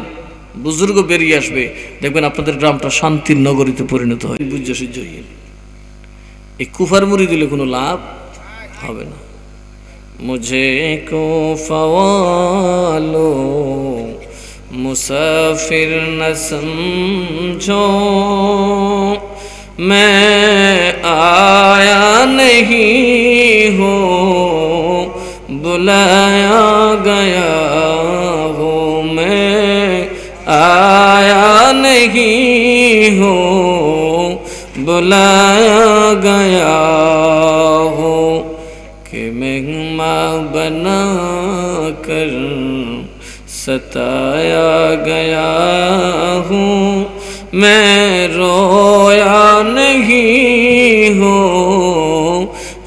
[SPEAKER 1] বুজুর্গ বেরিয়ে আসবে, দেখবেন আপনাদের গ্রামটা শান্তির নগরীতে পরিণত হয়। বুঝে সহ্য হইয়ে এই কুফার মুড়ি দিলে কোনো লাভ হবে না। মুঝে কুফা ওয়ালো মুসাফির ন সমঝো, मैं आया नहीं हूँ बुलाया गया हूँ, मैं आया नहीं हूँ बुलाया गया हूँ, कि मेहमान बना कर सताया गया हूँ, मैं रोया नहीं हूँ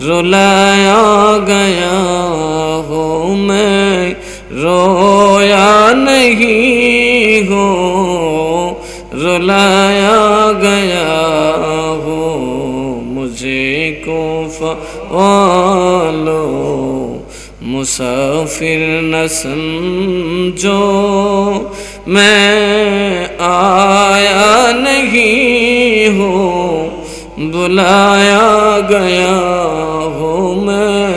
[SPEAKER 1] रुलाया गया हूँ, मैं रोया नहीं हो, रुलाया गया हो, मुझे को फ़वालो मुसाफिर न समझो, मैं आया नहीं हूँ बुलाया गया हो, मैं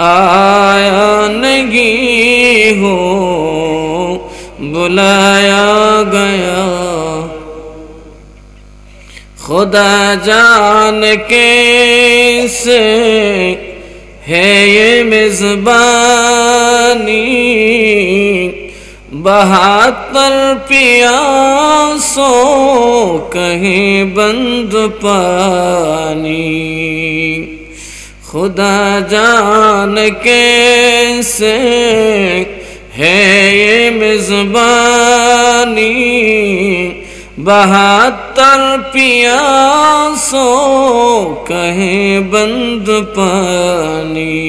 [SPEAKER 1] आया नहीं हूँ बुलाया गया। खुदा जान कैसे है ये मेज़बानी, 72 प्यासों कहीं बंद पानी। खुदा जान कैसे है ये मेज़बानी, 72 प्यासों कहीं बंद पानी।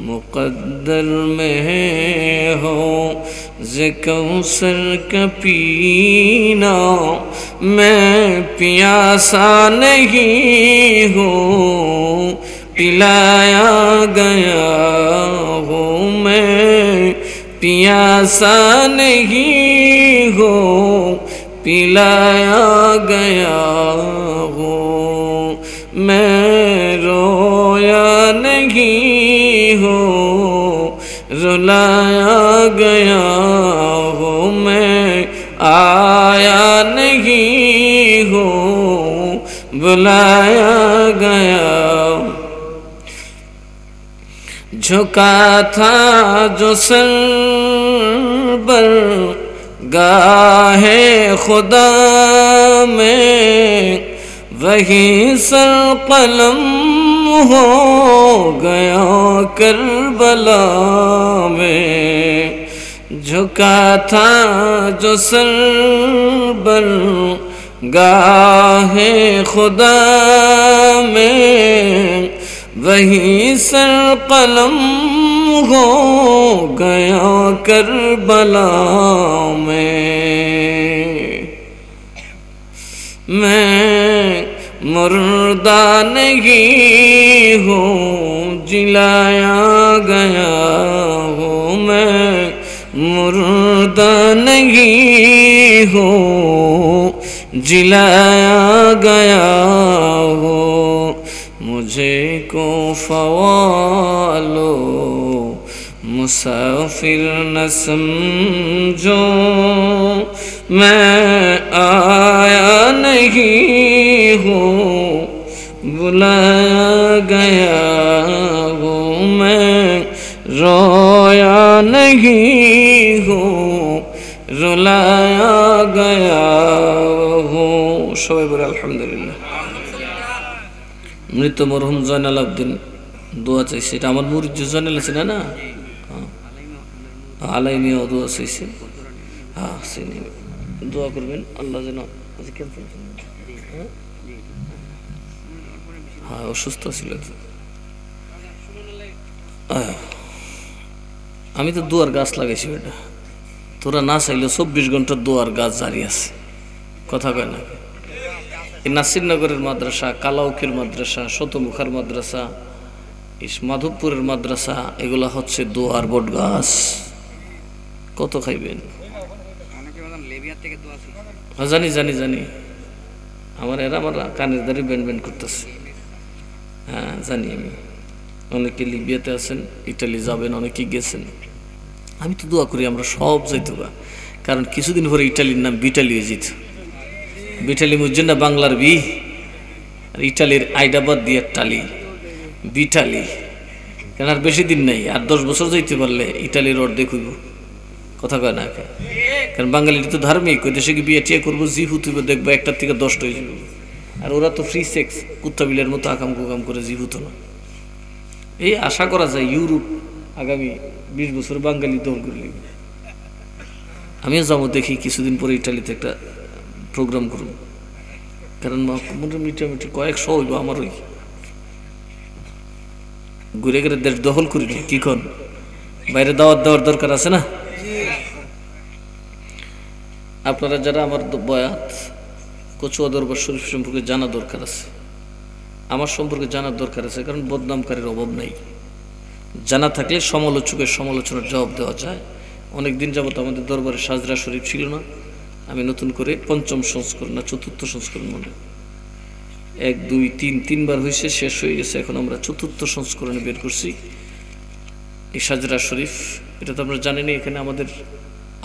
[SPEAKER 1] मुक़द्दर में हो ज़े कौसर का पीना, मैं प्यासा नहीं हूँ पिलाया गया हूँ, मैं प्यासा नहीं हूँ पिलाया गया हूँ, मैं रोया नहीं हूँ रुलाया गया हूँ, मैं आया नहीं हूँ बुलाया गया। झुका था जो सर बर गाहे खुदा में, वही सर कलम हो गया करबला में। झुका था जो सर बर गाहे खुदा में, वही सर कलम हो गया करबला में। मैं मुर्दा नहीं हूँ जिलाया गया हूँ, मैं मुर्दा नहीं हूँ जिलाया गया हूँ, मुझे को फ़वालो मुसाफिर न समझो, मैं आया नहीं हूँ बुलाया गया हूँ, मैं रोया नहीं हूँ रुलाया गया हूँ। সবাই বলে আলহামদুলিল্লাহ। মৃত মরহুম জয়নাল আবদিন দোয়া চাইছে, এটা আমার মুরিদ জয়নাল আছে না, আলাইমিয়া দোয়া চাইছে। হ্যাঁ চিনি, দোয়া করবেন আল্লাহ যেন। হ্যাঁ অসুস্থ ছিল। আমি তো দোয়ার গাছ লাগাইছি বেটা, তোরা না চাইলে 24 ঘন্টা দোয়ার গাছ জারি আছে, কথা কয় না। এই নাসিরনগরের মাদ্রাসা, কালাউকির মাদ্রাসা, শতমুখার মাদ্রাসা, মাধবপুরের মাদ্রাসা, এগুলা হচ্ছে দোয়ার বট গাছ। কত খাইবেন? জানি জানি জানি, আমার এরা আমার কানের দাঁড়ি ব্যান্ড ব্যান্ড করতেছে। হ্যাঁ জানি আমি, অনেকে লিবিয়াতে আছেন, ইটালি যাবেন, অনেকে গেছেন। আমি তো দোয়া করি আমরা সব যাইতে, কারণ কিছুদিন পরে ইটালির নাম বিটালি হয়ে যেত। বিটালি মুজিন না বাংলার বি, আর ইটালির আইডাবাদ দিয়ে টালি, বিটালি। কারণ আর বেশি দিন নাই, আর 10 বছর যাইতে পারলে ইটালির অর্ধেক হইব, কথা কয় না। কারণ বাঙালিটি তো ধার্মিক, ওই দেশে বিয়ে টিয়া করবো, জিহুত হইব, দেখবো 1টার থেকে 10টা হয়ে যাবে। আর ওরা তো ফ্রি সেক্স, কুত্তা বিলের মতো আকাম কুকাম করে জিহুত না। এই আশা করা যায় ইউরোপ আগামী 20 বছর বাঙালি দৌড় করে নেবে। আমিও যাবো, দেখি কিছুদিন পরে ইটালিতে একটা প্রোগ্রাম করব, কারণ মোটামুটি কয়েকশো হইব আমার। ওই ঘুরে ঘুরে দেশ দখল করিনি, কি কন বাইরে দাওয়াত দেওয়ার দরকার আছে না? আপনারা যারা আমার বয়াত কচুয়া দরবার শরীফ সম্পর্কে জানা দরকার আছে, আমার সম্পর্কে জানার দরকার আছে, কারণ বদনামকারীর অভাব নাই। জানা থাকলে সমালোচকের সমালোচনার জবাব দেওয়া যায়। অনেক দিন যাবত আমাদের দরবারে সাজরা শরীফ ছিল না, আমি নতুন করে পঞ্চম সংস্করণ না চতুর্থ সংস্করণ মনে 1 2 3 তিনবার হয়েছে, শেষ হয়ে গেছে। এখন আমরা চতুর্থ সংস্করণে বের করছি এই সাজরা শরীফ। এটা তো আমরা জানি না। এখানে আমাদের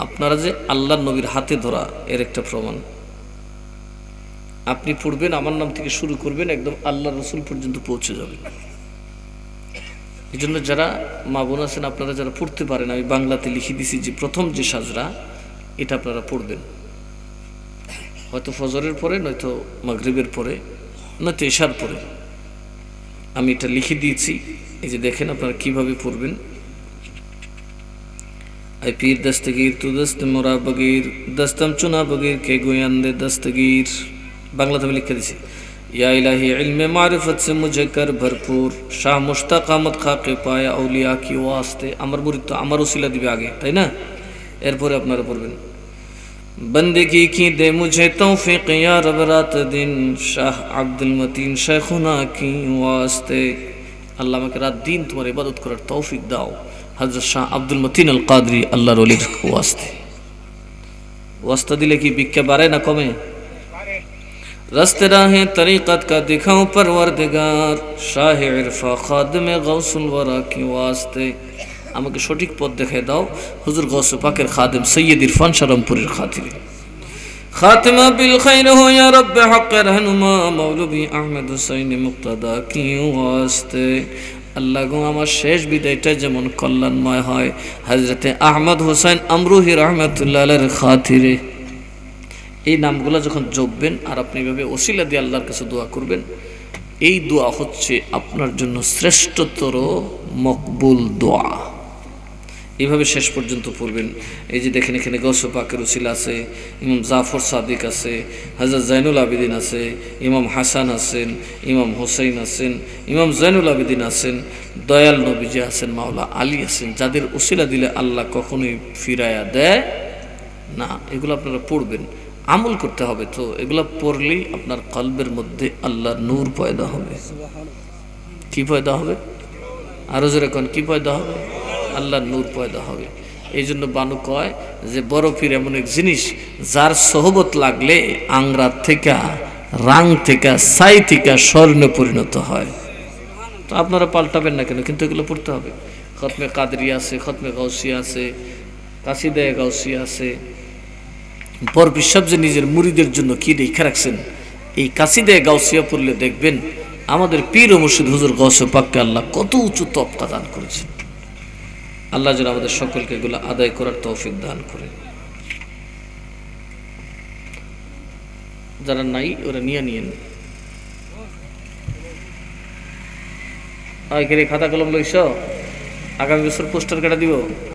[SPEAKER 1] আপনারা যে আল্লাহ নবীর হাতে ধরা এর একটা প্রমাণ। আপনি পড়বেন, আমার নাম থেকে শুরু করবেন, একদম আল্লাহ রসুল পর্যন্ত পৌঁছে যাবে। এই জন্য যারা মা বোন আছেন, আপনারা যারা পড়তে পারেন, আমি বাংলাতে লিখে দিছি যে প্রথম যে সাজরা এটা আপনারা পড়বেন, হয়তো ফজরের পরে, নয়তো মাগরিবের পরে, নয়তো এশার পরে। আমি এটা লিখে দিয়েছি, এই যে দেখেন আপনারা কিভাবে পড়বেন। আই পীর দস্তগীর তু দস্ত মোরা বগীর দস্তম চুনা বগীর কে গোয়ান্দে দস্তগীর। বাংলাতে আমি লিখে দিছি। या इलाही इल्म मारिफत से मुझे कर भरपूर, शाह मुश्ताक आमद खाके पाया औलिया की वास्ते। আমার মুরিদ তো আমার ওসিলা দিবে আগে, তাই না? এরপরে আপনারা পড়বেন बंदगी की दे मुझे तौफीक या रब रात दिन, शाह আব্দুল মতিন शेखुना की वास्ते। আল্লাহ আমাকে রাত দিন তোমার ইবাদত করার তৌফিক দাও। হযরত শাহ আব্দুল মতিন আল কাদরি আল্লাহর ওলির ওয়াস্তে। ওয়াস্তা দিলে কি ভিক্ষা বাড়ে না কমে? रस्ते राहें तरीक़त का दिखाऊं परवरदिगार, शाह इरफा खादिम गौसुल वरा की वास्ते। আমাকে সঠিক পথ দেখায় দাও হুজুর গৌসে পাকের খাদেম সৈয়দ ইরফান শারমপুরের খাতিরে। খাতিমা বিল খাইর হো ইয়া রব্ব হক रहनुमा মৌলভী আহমেদ হুসাইন মুক্তাদা কি ওয়াস্তে। আল্লাহ গো আমার শেষ বিদায়টা যেমন কল্যাণময় হয় হযরতে আহমদ হুসাইন আমরুহি রাহমাতুল্লাহ আলাইহির খাতিরে। এই নামগুলো যখন জপবেন আর আপনি এভাবে ওসিলা দিয়ে আল্লাহর কাছে দোয়া করবেন, এই দোয়া হচ্ছে আপনার জন্য শ্রেষ্ঠতর মকবুল দোয়া। এইভাবে শেষ পর্যন্ত পড়বেন। এই যে দেখেন এখানে গৌসে পাকের ওসিলা আছে, ইমাম জাফর সাদিক আছে, হযরত জাইনুল আবেদিন আছে, ইমাম হাসান আছেন, ইমাম হোসেন আছেন, ইমাম জাইনুল আবেদিন আছেন, দয়াল নবীজি আছেন, মাওলা আলী আছেন, যাদের ওসিলা দিলে আল্লাহ কখনোই ফিরায়া দেয় না। এগুলো আপনারা পড়বেন, আমল করতে হবে। তো এগুলো পড়লেই আপনার কলবের মধ্যে আল্লাহর নূর পয়দা হবে। কি পয়দা হবে? আরো জোরে কোন কি পয়দা হবে? আল্লাহর নূর পয়দা হবে। এই জন্য বানু কয় যে বড় পীর এমন এক জিনিস যার সোহবত লাগলে আংরা থেকে, রাং থেকে, ছাই থেকে স্বর্ণে পরিণত হয়। তো আপনারা পাল্টাবেন না কেন, কিন্তু এগুলো পড়তে হবে। খতমে কাদরিয়া আছে, খতমে গাউসিয়া আছে, কাসিদা গাউসিয়া আছে। বড় পীর সাহেব যে নিজের মুরিদের জন্য কি রেখে রাখছেন, এই কাসিদা গাউসিয়া পড়লে দেখবেন আমাদের পীর ও মুর্শিদ হুজুর গৌসে পাককে আল্লাহ কত উঁচু তবকা দান করেছেন। আল্লাহ যেন আমাদের সকলকে এগুলো আদায় করার তৌফিক দান করে। যারা নাই ওরা নিয়ে নিয়েন। খাতা কলম লইছ, আগামী বছর পোস্টার কাটা দিব।